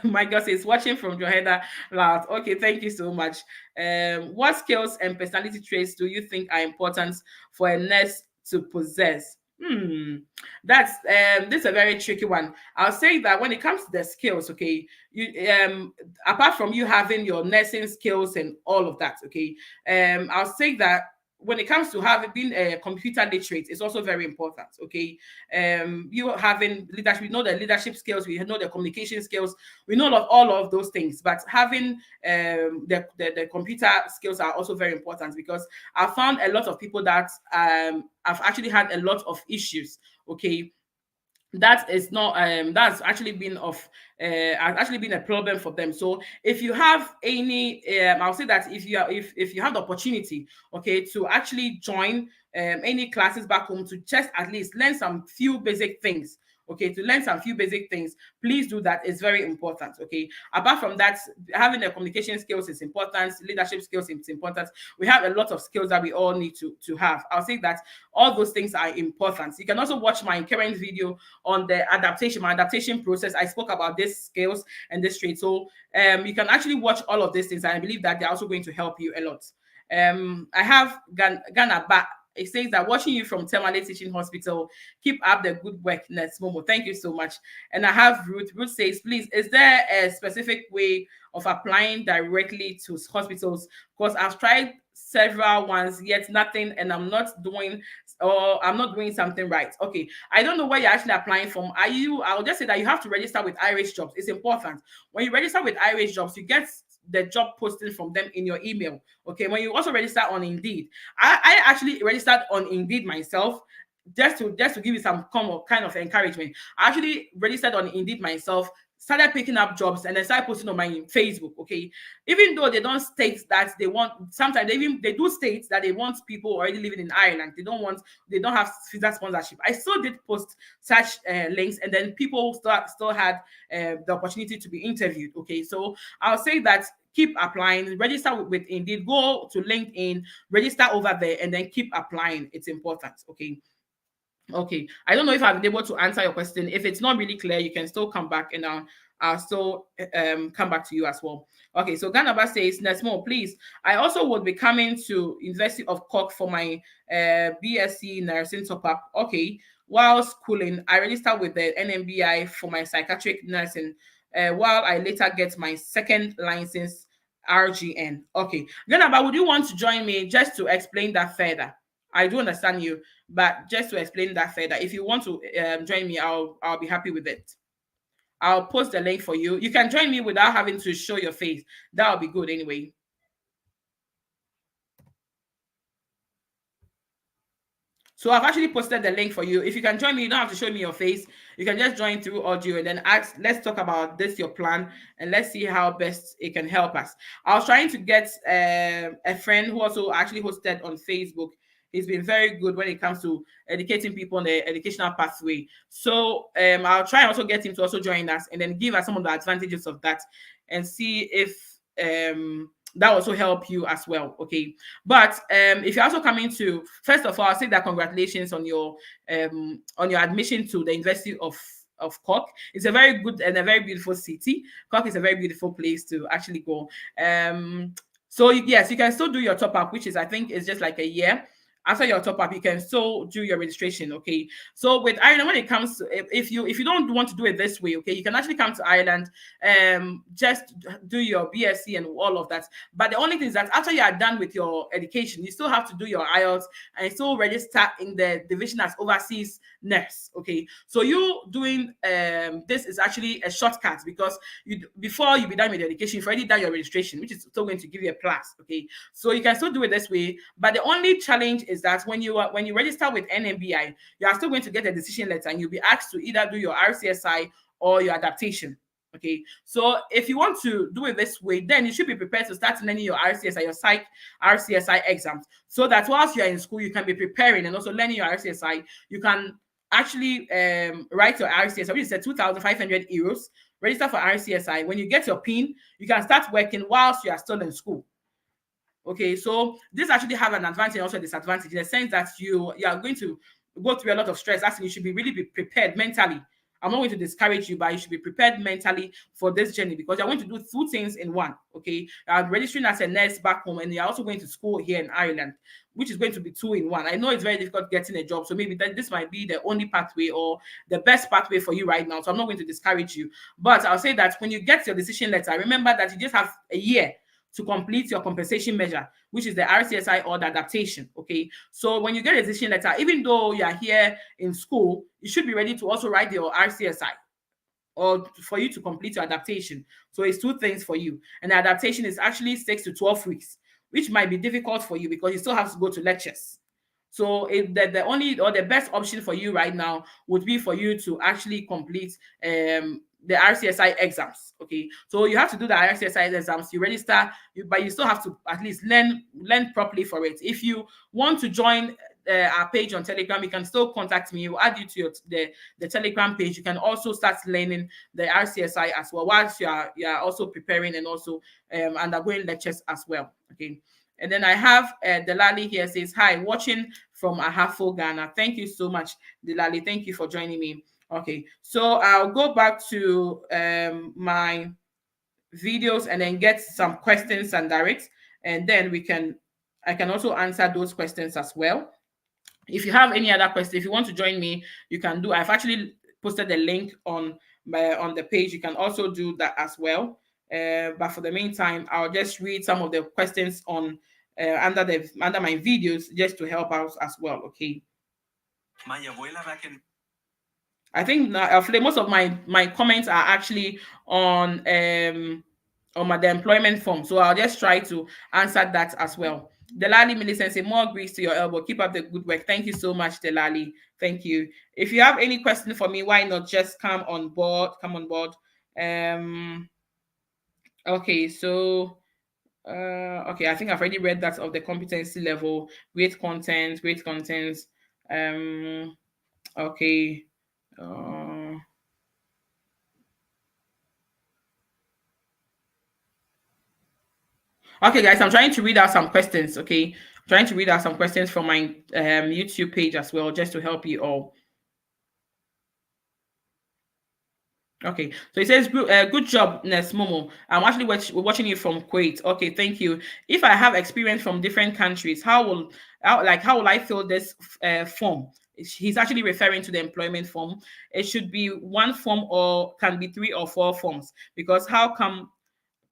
Michael says watching from Johanna Loud. Okay, thank you so much. What skills and personality traits do you think are important for a nurse to possess? That's this is a very tricky one. I'll say that when it comes to the skills, okay, you apart from you having your nursing skills and all of that, okay, I'll say that when it comes to having been a computer literate, it's also very important. Okay, you having leadership, we know the leadership skills, we know the communication skills, we know all of those things, but having the computer skills are also very important, because I found a lot of people that have actually had a lot of issues. Okay, that is not that's actually been of has actually been a problem for them. So if you have any I'll say that if you have the opportunity, okay, to actually join any classes back home to just at least learn some few basic things, okay, to learn some few basic things, please do that. It's very important. Okay, apart from that, having the communication skills is important, leadership skills is important. We have a lot of skills that we all need to have. I'll say that all those things are important. You can also watch my current video on the my adaptation process. I spoke about these skills and this trait. So you can actually watch all of these things, and I believe that they're also going to help you a lot. I have Ghana back. It says that watching you from Temale Teaching Hospital, keep up the good work, Nurse Momo. Thank you so much. And I have Ruth. Ruth says, please, is there a specific way of applying directly to hospitals? Because I've tried several ones, yet nothing, and I'm not doing something right. Okay, I don't know where you're actually applying from. I'll just say that you have to register with Irish Jobs. It's important. When you register with Irish Jobs, you get the job posting from them in your email. Okay, when you also register on Indeed, I actually registered on Indeed myself, just to give you some kind of encouragement. I actually registered on Indeed myself, started picking up jobs and then started posting on my Facebook. Okay, even though they don't state that they want, sometimes they do state that they want people already living in Ireland. They don't have visa sponsorship. I still did post such links, and then people still had the opportunity to be interviewed. Okay, so I'll say that keep applying, register with Indeed, go to LinkedIn, register over there, and then keep applying. It's important. Okay. Okay, I don't know if I've been able to answer your question. If it's not really clear, you can still come back, and I'll still come back to you as well. Okay, so Ganaba says, NurseMomo, please. I also would be coming to University of Cork for my BSc nursing top up. Okay, while schooling, I registered with the NMBI for my psychiatric nursing. While I later get my second license RGN. Okay, Ganaba, would you want to join me just to explain that further? I do understand you, but just to explain that further, if you want to join me, I'll be happy with it. I'll post the link for you. You can join me without having to show your face. That'll be good anyway. So I've actually posted the link for you. If you can join me, you don't have to show me your face. You can just join through audio and then ask, let's talk about this, your plan, and let's see how best it can help us. I was trying to get a friend who also actually hosted on Facebook. He's been very good when it comes to educating people on the educational pathway. So I'll try and also get him to also join us and then give us some of the advantages of that and see if that also help you as well. Okay, but if you're also coming to, first of all, I'll say that congratulations on your admission to the University of Cork. It's a very good and a very beautiful city. Cork is a very beautiful place to actually go. So yes, you can still do your top up, which is, I think, is just like a year. After your top up, you can still do your registration. Okay, so with Ireland, when it comes to, if you don't want to do it this way, okay, you can actually come to Ireland, just do your BSc and all of that. But the only thing is that after you are done with your education, you still have to do your IELTS and still register in the division as overseas nurse. Okay, so you doing this is actually a shortcut, because before you be done with your education, you've already done your registration, which is still going to give you a plus. Okay, so you can still do it this way, but the only challenge is that when you register with NMBI, you are still going to get a decision letter, and you'll be asked to either do your RCSI or your adaptation. Okay, so if you want to do it this way, then you should be prepared to start learning your RCSI, your psych RCSI exams, so that whilst you are in school, you can be preparing and also learning your RCSI. You can actually write your RCSI, which is a 2,500 euros. Register for RCSI. When you get your PIN, you can start working whilst you are still in school. Okay, so this actually have an advantage and also a disadvantage, in the sense that you are going to go through a lot of stress. That's, you should really be prepared mentally. I'm not going to discourage you, but you should be prepared mentally for this journey, because you're going to do two things in one. Okay, you're registering as a nurse back home, and you're also going to school here in Ireland, which is going to be two in one. I know it's very difficult getting a job, so maybe this might be the only pathway or the best pathway for you right now. So I'm not going to discourage you, but I'll say that when you get your decision letter, remember that you just have a year to complete your compensation measure, which is the RCSI or the adaptation. Okay, so when you get a decision letter, even though you are here in school, you should be ready to also write your RCSI, or for you to complete your adaptation. So it's two things for you, and the adaptation is actually 6 to 12 weeks, which might be difficult for you because you still have to go to lectures. So the only or the best option for you right now would be for you to actually complete the RCSI exams. Okay, so you have to do the RCSI exams. You register, but you still have to at least learn properly for it. If you want to join our page on Telegram, you can still contact me. We'll add you to the Telegram page. You can also start learning the RCSI as well, whilst you are also preparing and also undergoing lectures as well. Okay. And then I have Delali here, says, hi, watching from Ahafo, Ghana. Thank you so much, Delali. Thank you for joining me. Okay, so I'll go back to my videos and then get some questions and direct, and then I can also answer those questions as well. If you have any other questions, if you want to join me, you can do. I've actually posted the link on the page. You can also do that as well. But for the meantime, I'll just read some of the questions on under my videos, just to help out as well. Okay. I think most of my comments are actually on the employment form, so I'll just try to answer that as well. Delali Millicent say, more grease to your elbow. Keep up the good work. Thank you so much, Delali. Thank you. If you have any question for me, why not just come on board? Um, okay, so okay, I think I've already read that of the competency level, great content. Um, okay. Uh, okay, guys, I'm trying to read out some questions. Okay, I'm trying to read out some questions from my YouTube page as well, just to help you all. Okay, so it says, good job, Nurse Momo. I'm actually watching you from Kuwait. Okay, thank you. If I have experience from different countries, how will I fill this form? He's actually referring to the employment form. It should be one form or can be three or four forms, because how come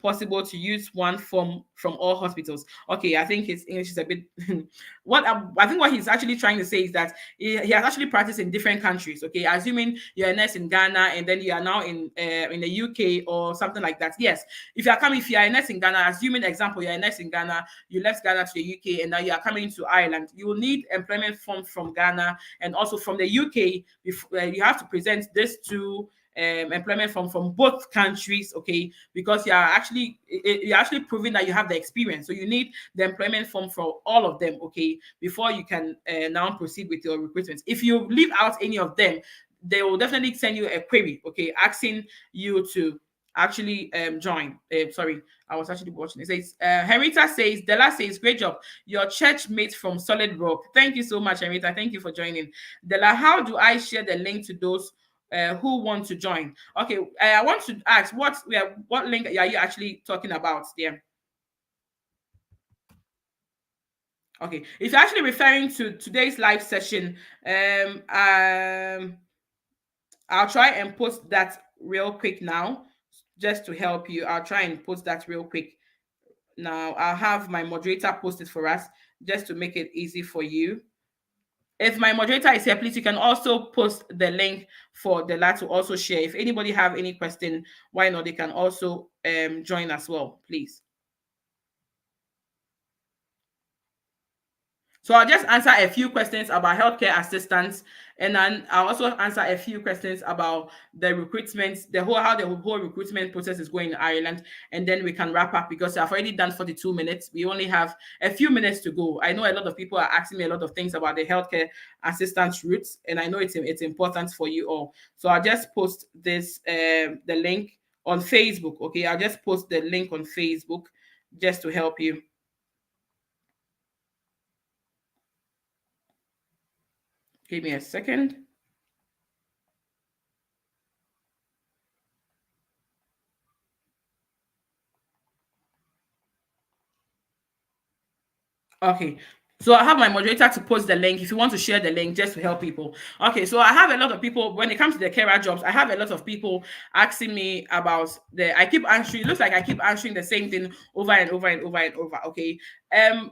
possible to use one form from all hospitals? Okay, I think his English is a bit. I think what he's actually trying to say is that he has actually practiced in different countries. Okay, assuming you're a nurse in Ghana and then you are now in the UK or something like that. Yes, if you are a nurse in Ghana, assuming example you're a nurse in Ghana, you left Ghana to the UK and now you are coming to Ireland, you will need employment form from Ghana and also from the UK. You have to present this to employment from both countries, okay, because you're actually proving that you have the experience. So you need the employment form for all of them, okay, before you can now proceed with your recruitment. If you leave out any of them, they will definitely send you a query, okay, asking you to actually join. Sorry, I was actually watching. It says Henrietta says, Della says, great job, your church mate from Solid Rock. Thank you so much, Henrietta. Thank you for joining. Della, how do I share the link to those who want to join? Okay, I want to ask what link are you actually talking about there? Okay, if you're actually referring to today's live session, I'll try and post that real quick now, just to help you. I'll try and post that real quick now. I'll have my moderator post it for us, just to make it easy for you. If my moderator is here, please, you can also post the link for the lad to also share. If anybody have any question, why not? They can also join as well, please. So I'll just answer a few questions about healthcare assistants, and then I'll also answer a few questions about the recruitment, how the whole recruitment process is going in Ireland, and then we can wrap up because I've already done 42 minutes. We only have a few minutes to go. I know a lot of people are asking me a lot of things about the healthcare assistance routes, and I know it's important for you all. So I'll just post this the link on Facebook. Okay, I'll just post the link on Facebook just to help you. Give me a second. Okay. So I have my moderator to post the link if you want to share the link just to help people. Okay, so I have a lot of people when it comes to the carer jobs. I have a lot of people asking me about I keep answering. It looks like I keep answering the same thing over and over and over and over. Okay.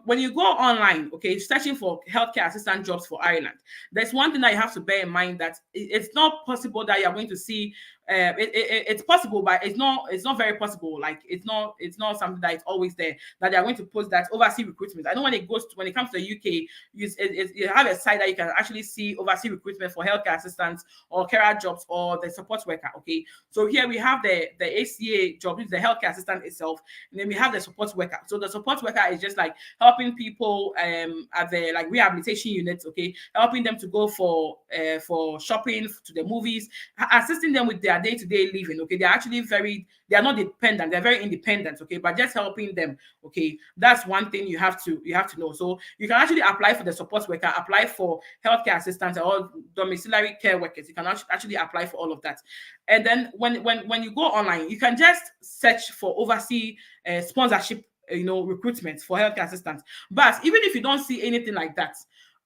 When you go online, okay, searching for healthcare assistant jobs for Ireland, there's one thing that you have to bear in mind, that it's not possible that you're going to see it's possible, but it's not very possible. Like it's not something that is always there, that they are going to post that overseas recruitment. I know when it comes to the UK, you have a site that you can actually see overseas recruitment for healthcare assistants or carer jobs or the support worker. Okay, so here we have the ACA job, which is the healthcare assistant itself, and then we have the support worker. So the support worker is just like helping people at the like rehabilitation units, okay, helping them to go for shopping, to the movies, assisting them with their day-to-day living. Okay, they are not dependent, they're very independent, okay, but just helping them. Okay, that's one thing you have to know. So you can actually apply for the support worker, apply for healthcare assistants or domiciliary care workers. You can actually apply for all of that. And then when you go online, you can just search for overseas sponsorship, recruitment for healthcare assistants. But even if you don't see anything like that,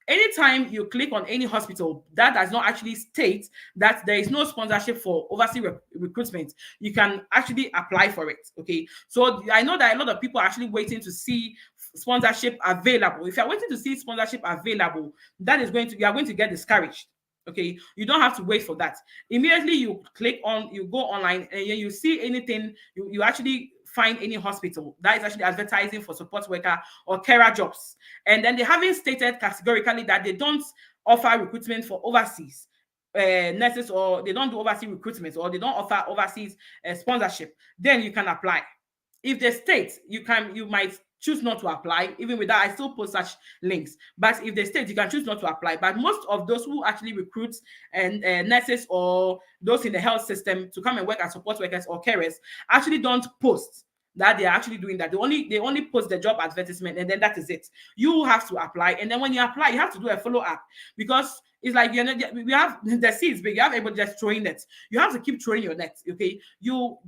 anytime you click on any hospital that does not actually state that there is no sponsorship for overseas recruitment, you can actually apply for it. Okay, so I know that a lot of people are actually waiting to see sponsorship available. If you're waiting to see sponsorship available, you are going to get discouraged. Okay, you don't have to wait for that. Immediately you go online and you see anything, you actually find any hospital that is actually advertising for support worker or carer jobs, and then they haven't stated categorically that they don't offer recruitment for overseas. nurses, or they don't do overseas recruitment, or they don't offer overseas sponsorship, then you can apply. If the state, you might choose not to apply. Even with that, I still post such links. But if the state, you can choose not to apply. But most of those who actually recruit and nurses, or those in the health system to come and work as support workers or carers, actually don't post that they are actually doing that. They only post the job advertisement, and then that is it. You have to apply, and then when you apply, you have to do a follow up, because it's like you're not, we have the seeds, but you have able just throwing nets. You have to keep throwing your nets, okay?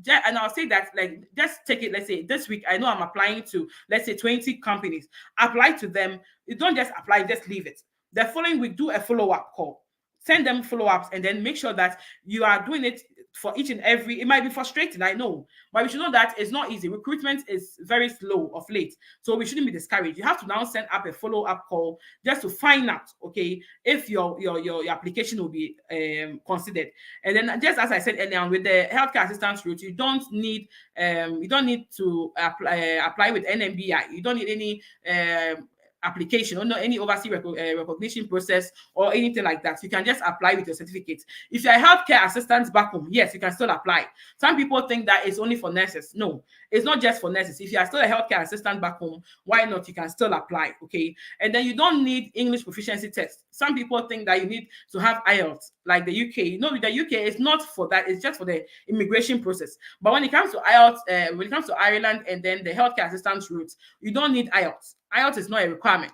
And I'll say that, like, just take it. Let's say this week, I know I'm applying to, let's say, 20 companies. Apply to them. You don't just apply, just leave it. The following week, do a follow up call. Send them follow-ups, and then make sure that you are doing it for each and every. It might be frustrating, I know, but we should know that it's not easy. Recruitment is very slow of late, so we shouldn't be discouraged. You have to now send up a follow-up call just to find out, okay, if your application will be considered. And then, just as I said earlier on, with the healthcare assistance route, you don't need to apply with NMBI. You don't need any application, or not any overseas recognition process or anything like that. You can just apply with your certificate. If you're a healthcare assistant back home, yes, you can still apply. Some people think that it's only for nurses. No, it's not just for nurses. If you are still a healthcare assistant back home, why not? You can still apply, okay? And then you don't need English proficiency test. Some people think that you need to have IELTS, like the UK. You know, with the UK, it's not for that. It's just for the immigration process. But when it comes to IELTS, when it comes to Ireland and then the healthcare assistance route, you don't need IELTS. IELTS is not a requirement.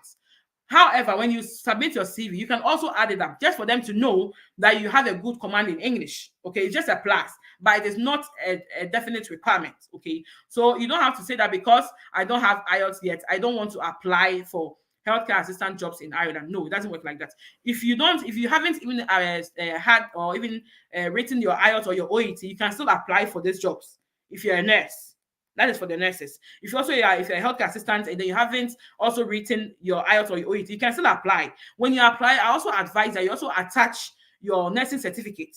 However, when you submit your CV, you can also add it up just for them to know that you have a good command in English. Okay, it's just a plus, but it is not a definite requirement. Okay, so you don't have to say that because I don't have IELTS yet, I don't want to apply for healthcare assistant jobs in Ireland. No, it doesn't work like that. If you haven't even had or even written your IELTS or your OET, you can still apply for these jobs if you're a nurse. That is for the nurses. If you're a healthcare assistant and then you haven't also written your IELTS or your OET, you can still apply. When you apply, I also advise that you also attach your nursing certificate.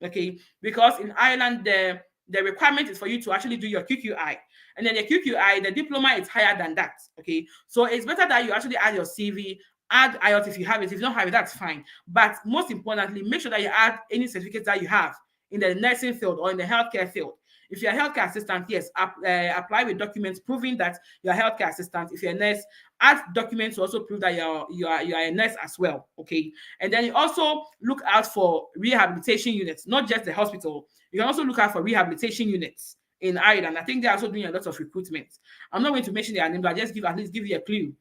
Okay, because in Ireland, the requirement is for you to actually do your QQI. And then the QQI, the diploma is higher than that. Okay, so it's better that you actually add your CV, add IELTS if you have it. If you don't have it, that's fine. But most importantly, make sure that you add any certificates that you have in the nursing field or in the healthcare field. If you're a healthcare assistant, yes, apply with documents proving that you're a healthcare assistant. If you're a nurse, add documents to also prove that you are a nurse as well. Okay, and then you also look out for rehabilitation units, not just the hospital. You can also look out for rehabilitation units in Ireland. I think they're also doing a lot of recruitment. I'm not going to mention their name, but I just at least give you a clue.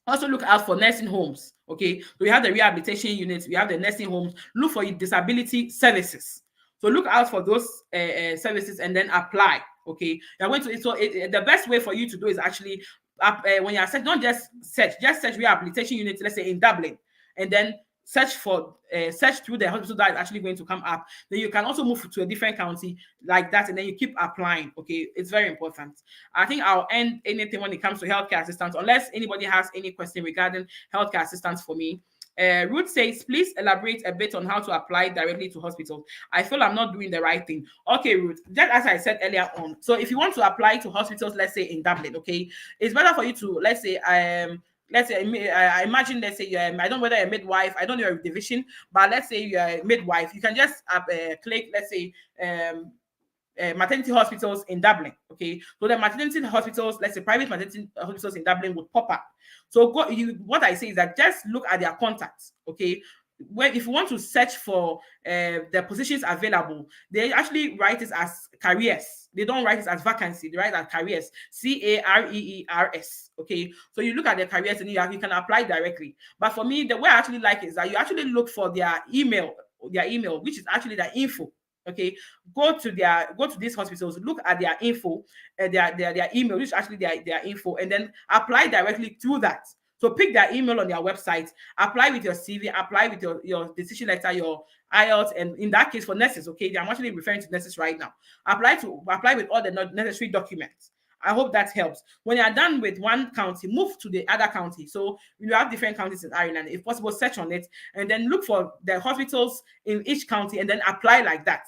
Also look out for nursing homes. Okay, so we have the rehabilitation units, we have the nursing homes. Look for disability services. So look out for those services and then apply. Okay, you're going to. The best way for you to do is actually when you're search, don't just search rehabilitation units. Let's say in Dublin, and then search through the hospital that is actually going to come up. Then you can also move to a different county like that, and then you keep applying. Okay, it's very important. I think I'll end anything when it comes to healthcare assistance, unless anybody has any question regarding healthcare assistance for me. Ruth says, please elaborate a bit on how to apply directly to hospitals. I feel I'm not doing the right thing. Okay, Ruth, just as I said earlier on. So if you want to apply to hospitals, let's say in Dublin, okay, it's better for you to, let's say, I imagine, let's say, I don't know whether you're a midwife, I don't know your division, but let's say you're a midwife, you can just click, let's say, maternity hospitals in Dublin. Okay, so the maternity hospitals, let's say private maternity hospitals in Dublin would pop up. So what I say is that just look at their contacts. Okay, if you want to search for the positions available, they actually write it as careers. They don't write it as vacancy. They write it as careers. CAREERS. Okay, so you look at the careers and you can apply directly. But for me, the way I actually like it is that you actually look for their email, which is actually their info. Okay, go to these hospitals, look at their info, their email, which is actually their info, and then apply directly through that. So pick their email on their website, apply with your CV, apply with your decision letter, your IELTS, and in that case for nurses, okay, I'm actually referring to nurses right now. Apply with all the necessary documents. I hope that helps. When you're done with one county, move to the other county. So you have different counties in Ireland. If possible, search on it and then look for the hospitals in each county and then apply like that.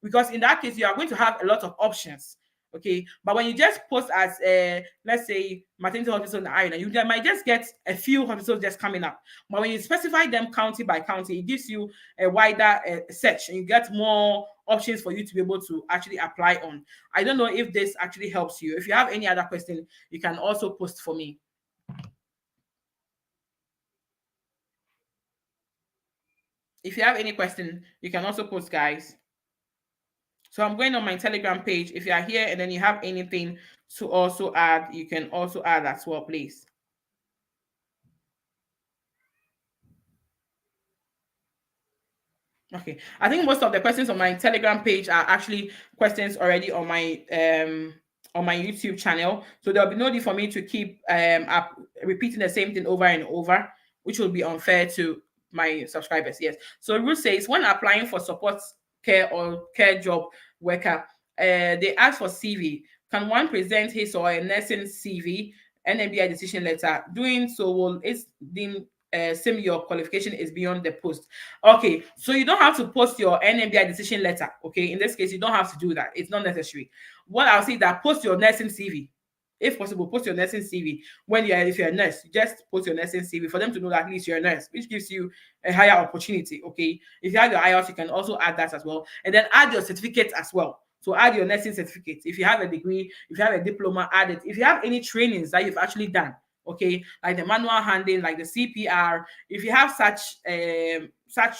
Because in that case, you are going to have a lot of options. Okay, but when you just post as let's say maternity hospital in the island, you might just get a few hospitals just coming up. But when you specify them county by county, it gives you a wider search, and you get more options for you to be able to actually apply on. I don't know if this actually helps you. If you have any other question, you can also post for me. If you have any question, you can also post, guys. So I'm going on my Telegram page. If you are here and then you have anything to also add, you can also add as well, please. Okay, I think most of the questions on my Telegram page are actually questions already on my YouTube channel. So there'll be no need for me to keep up repeating the same thing over and over, which will be unfair to my subscribers. Yes. So Ruth says when applying for support care or care job worker, they ask for CV. Can one present his or a nursing CV, NMBI decision letter? Doing so will it's deemed same your qualification is beyond the post. Okay, so you don't have to post your NMBI decision letter. Okay, in this case, you don't have to do that. It's not necessary. What I'll say is that post your nursing CV. If possible, post your nursing CV. When you're if you're a nurse, just post your nursing CV for them to know that at least you're a nurse, which gives you a higher opportunity. Okay. If you have your IELTS, you can also add that as well. And then add your certificate as well. So add your nursing certificate. If you have a degree, if you have a diploma, add it. If you have any trainings that you've actually done, okay, like the manual handling, like the CPR, if you have such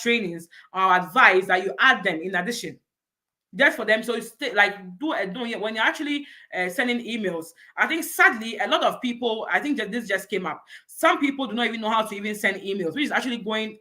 trainings, I advise that you add them in addition, just for them. So it's like doing it when you're actually sending emails. I think sadly a lot of people, I think that this just came up, some people do not even know how to even send emails, which is actually doing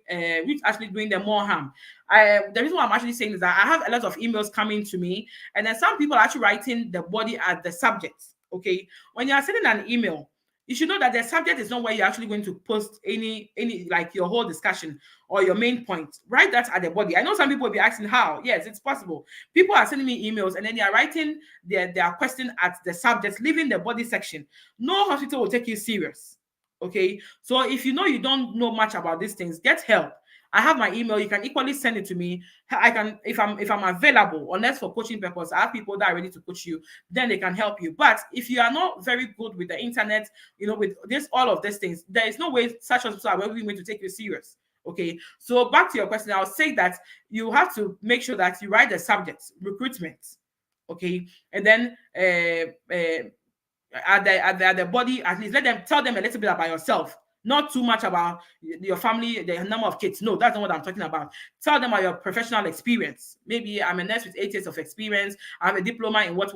them more harm. The reason why I'm actually saying is that I have a lot of emails coming to me, and then some people are actually writing the body as the subject. Okay, when you are sending an email, you should know that the subject is not where you're actually going to post any like your whole discussion or your main point. Write that at the body. I know some people will be asking how. Yes, it's possible. People are sending me emails and then they are writing their question at the subject, leaving the body section. No hospital will take you serious. Okay, so if you know you don't know much about these things, get help. I have my email. You can equally send it to me. I can, if I'm available, unless for coaching purpose, I have people that are ready to coach you. Then they can help you. But if you are not very good with the internet, with this all of these things, there is no way such hospitals are really going to take you serious. Okay, so back to your question, I'll say that you have to make sure that you write the subject recruitment. Okay, and then at the body, at least let them tell them a little bit about yourself, not too much about your family, the number of kids. No, that's not what I'm talking about. Tell them about your professional experience. Maybe I'm a nurse with 8 years of experience. I have a diploma in what.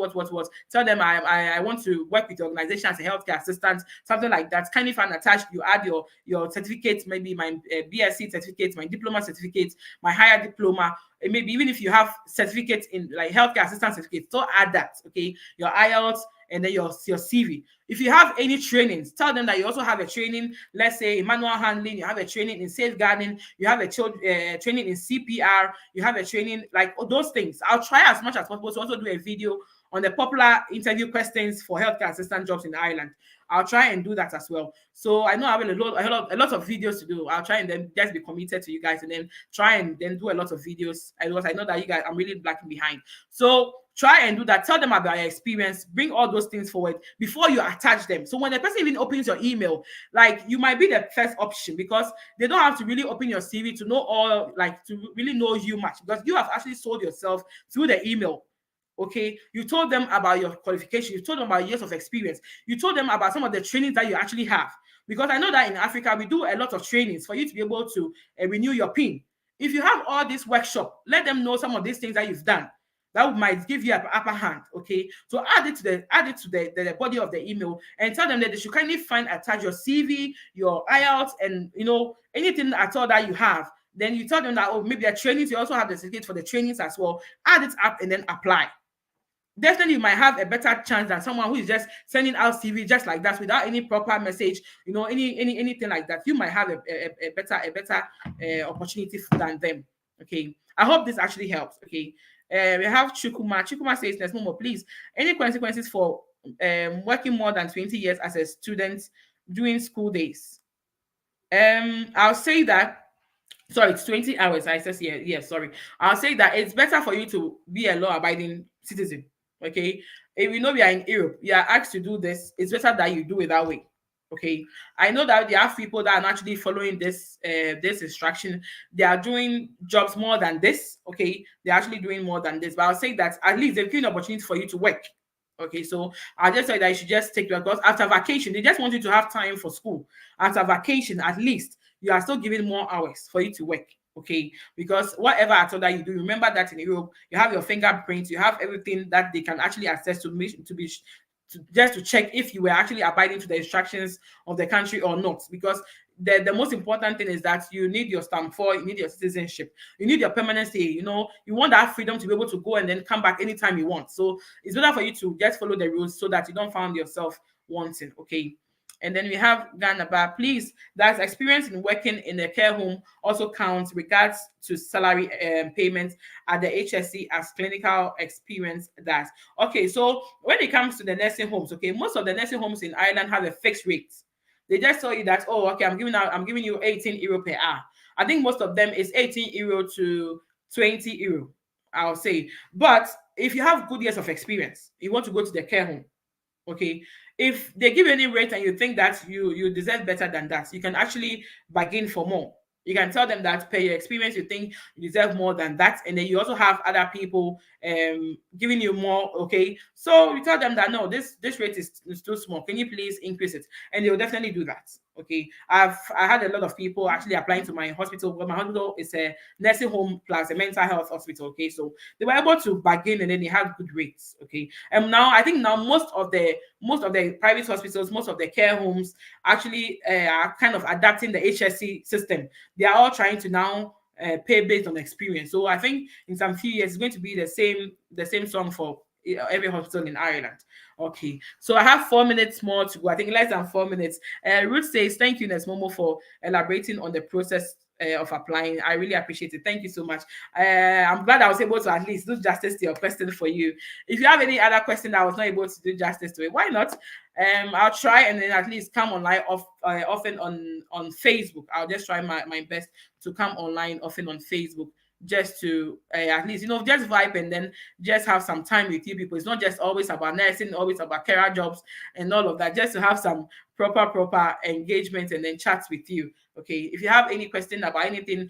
Tell them I want to work with your organization as a healthcare assistant, something like that. Kindly find attached. You add your certificates, maybe my BSc certificate, my diploma certificate, my higher diploma. And maybe even if you have certificates in like healthcare assistant certificates, so add that. Okay, your IELTS, and then your CV. If you have any trainings, tell them that you also have a training, let's say in manual handling, you have a training in safeguarding, you have a training in CPR, you have a training, like those things. I'll try as much as possible to also do a video on the popular interview questions for healthcare assistant jobs in Ireland. I'll try and do that as well. So I know I have a lot of videos to do. I'll try and then just be committed to you guys and then try and then do a lot of videos. Because I know that you guys, I'm really lacking behind. So try and do that. Tell them about your experience. Bring all those things forward before you attach them. So when the person even opens your email, like you might be the first option because they don't have to really open your CV to know all, like to really know you much because you have actually sold yourself through the email. Okay, you told them about your qualification, you told them about years of experience, you told them about some of the trainings that you actually have. Because I know that in Africa, we do a lot of trainings for you to be able to renew your PIN. If you have all this workshop, let them know some of these things that you've done. That might give you an upper hand. Okay, so add it to the body of the email and tell them that they should kindly find attach your CV, your IELTS, and anything at all that you have. Then you tell them that maybe the trainings, you also have the certificate for the trainings as well. Add it up and then apply. Definitely you might have a better chance than someone who is just sending out CV just like that without any proper message, anything like that. You might have a better opportunity than them. Okay, I hope this actually helps. Okay, we have Chukuma. Chukuma says, NurseMomo, please, any consequences for working more than 20 years as a student during school days? I'll say that. Sorry, it's 20 hours. I says sorry. I'll say that it's better for you to be a law-abiding citizen. Okay. if you know we are in Europe, you are asked to do this, it's better that you do it that way. Okay. I know that there are people that are actually following this instruction. They are doing jobs more than this. Okay. They're actually doing more than this. But I'll say that at least they're giving opportunity for you to work. Okay, so I just say that you should just take your course after vacation. They just want you to have time for school. After vacation, at least you are still giving more hours for you to work. Okay, because whatever at all that you do, remember that in Europe, you have your fingerprints, you have everything that they can actually access to make to be to, just to check if you were actually abiding to the instructions of the country or not. Because the most important thing is that you need your stamp for, you need your citizenship, you need your permanent stay. You know, you want that freedom to be able to go and then come back anytime you want. So it's better for you to just follow the rules so that you don't find yourself wanting. Okay. And then we have Ghana Bar. Please, that's experience in working in a care home also counts regards to salary payments at the HSC as clinical experience does. Okay, so when it comes to the nursing homes, okay, most of the nursing homes in Ireland have a fixed rate. They just tell you that, oh, okay, I'm giving you 18 euro per hour. I think most of them is 18 euro to 20 euro, I'll say. But if you have good years of experience, you want to go to the care home, okay, if they give you any rate and you think that you deserve better than that, you can actually bargain for more. You can tell them that per your experience you think you deserve more than that, and then you also have other people giving you more. Okay, so you tell them that no, this rate is too small, can you please increase it, and they will definitely do that. Okay, I had a lot of people actually applying to my hospital, but my hospital is a nursing home plus a mental health hospital. Okay, so they were able to bargain and then they had good rates. Okay, and now I think now most of the private hospitals, most of the care homes actually are kind of adapting the HSC system. They are all trying to now pay based on experience. So I think in some few years it's going to be the same song for every hospital in Ireland. Okay, so I have 4 minutes more to go. I think less than 4 minutes. Ruth says, "Thank you, NurseMomo, for elaborating on the process of applying. I really appreciate it. Thank you so much. I'm glad I was able to at least do justice to your question for you. If you have any other question that I was not able to do justice to it, why not? I'll try and then at least come online often on Facebook. I'll just try my best to come online often on Facebook just to at least just vibe and then just have some time with you people. It's not just always about nursing, always about career jobs and all of that. Just to have some proper engagement and then chats with you. Okay, if you have any question about anything,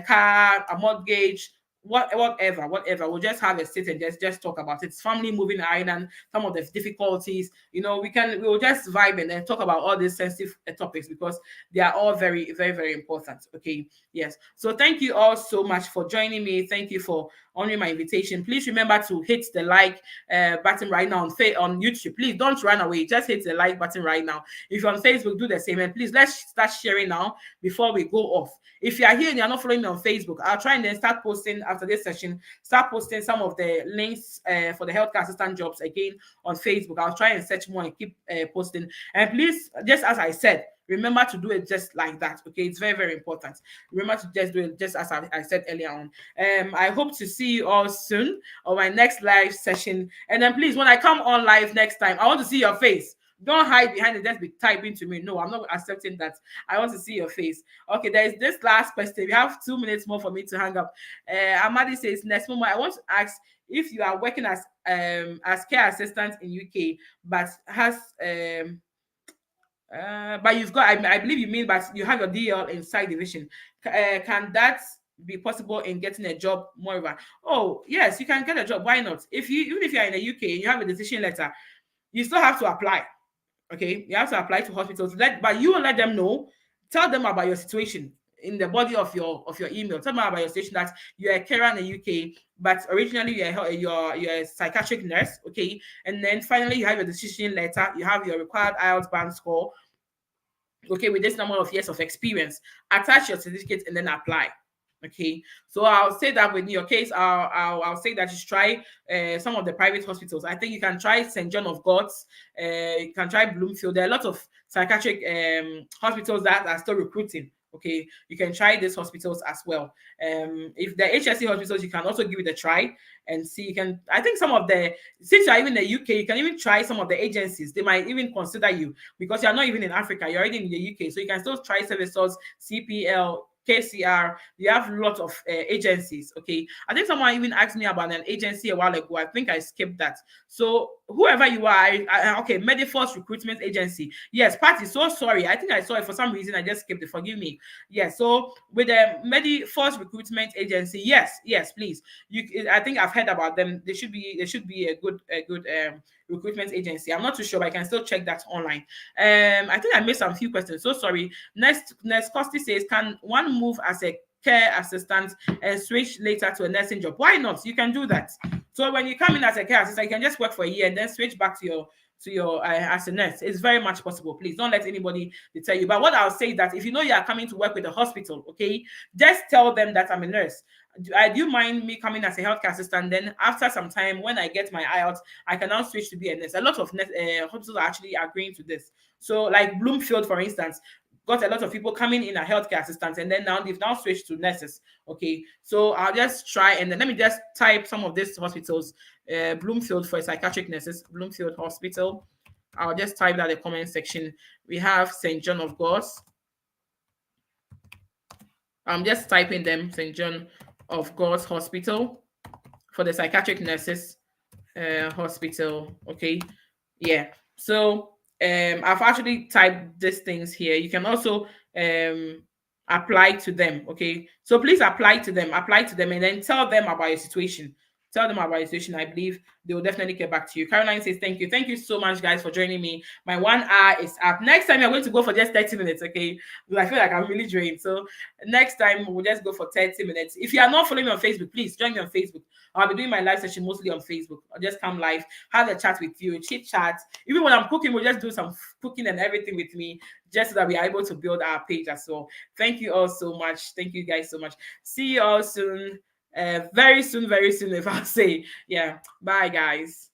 car, a mortgage, whatever, we'll just have a sit and just talk about it. It's family moving island, some of the difficulties. We'll just vibe and then talk about all these sensitive topics because they are all very, very, very important. Okay, yes. So thank you all so much for joining me. Thank you for honoring my invitation. Please remember to hit the like button right now on YouTube. Please don't run away. Just hit the like button right now. If you're on Facebook, do the same. And please let's start sharing now before we go off. If you are here and you're not following me on Facebook, I'll try and then start posting after this session. Start posting some of the links for the healthcare assistant jobs again on Facebook. I'll try and search more and keep posting. And please, just as I said, remember to do it just like that. Okay, it's very, very important. Remember to just do it just as I said earlier on. I hope to see you all soon on my next live session. And then please, when I come on live next time, I want to see your face. Don't hide behind it. Just be typing to me. No, I'm not accepting that. I want to see your face. Okay, there is this last question. We have 2 minutes more for me to hang up. Amadi says, NurseMomo, I want to ask if you are working as care assistant in UK, but but you've got, I believe you mean, but you have your DL inside division. Can that be possible in getting a job moreover? Oh, yes, you can get a job. Why not? Even if you're in the UK and you have a decision letter, you still have to apply. Okay, you have to apply to hospitals. But you will let them know. Tell them about your situation in the body of your email. Tell them about your situation that you're a carer in the UK, but originally you're a psychiatric nurse. Okay, and then finally you have your decision letter. You have your required IELTS band score. Okay, with this number of years of experience, attach your certificate and then apply. Okay, so I'll say that with your case, I'll say that you try some of the private hospitals. I think you can try St. John of God's, you can try Bloomfield. There are a lot of psychiatric hospitals that are still recruiting. Okay, you can try these hospitals as well. If the HSC hospitals, you can also give it a try and see. You can, I think some of the, since you're even in the UK, you can even try some of the agencies. They might even consider you because you're not even in Africa, you're already in the UK. So you can still try services, CPL, KCR. You have lots of agencies. Okay, I think someone even asked me about an agency a while ago. I think I skipped that. So whoever you are, okay, Mediforce Recruitment Agency. Yes, Patty, so sorry. I think I saw it for some reason. I just skipped it. Forgive me. Yes, so with the Mediforce Recruitment Agency, yes, please. I think I've heard about them. They should be a good recruitment agency. I'm not too sure, but I can still check that online. I think I missed some few questions. So sorry. Next Costi says, can one move as a care assistant and switch later to a nursing job? Why not? You can do that. So when you come in as a care assistant, you can just work for a year and then switch back to your as a nurse. It's very much possible. Please don't let anybody tell you. But what I'll say is that if you know you are coming to work with a hospital, okay, just tell them that I'm a nurse. Do you mind me coming as a healthcare assistant? Then after some time, when I get my IELTS, I can now switch to be a nurse. A lot of hospitals are actually agreeing to this. So like Bloomfield, for instance, got a lot of people coming in as healthcare assistants, and then now they've now switched to nurses. Okay, so I'll just try, and then let me just type some of these hospitals. Bloomfield for psychiatric nurses, Bloomfield Hospital. I'll just type that in the comment section. We have St. John of God's. I'm just typing them, St. John of God's Hospital for the psychiatric nurses hospital. Okay, yeah. So I've actually typed these things here. You can also apply to them. Okay, so please apply to them, and then tell them about your situation. Tell them about your situation. I believe they will definitely get back to you. Caroline says, thank you so much, guys, for joining me. My 1 hour is up. Next time, you're going to go for just 30 minutes, okay? Because I feel like I'm really drained. So next time, we'll just go for 30 minutes. If you are not following me on Facebook, please join me on Facebook. I'll be doing my live session mostly on Facebook. I'll just come live, have a chat with you, chit chat. Even when I'm cooking, we'll just do some cooking and everything with me, just so that we are able to build our page as well. Thank you all so much. Thank you guys so much. See you all soon. Very soon, if I'll say. Yeah. Bye, guys.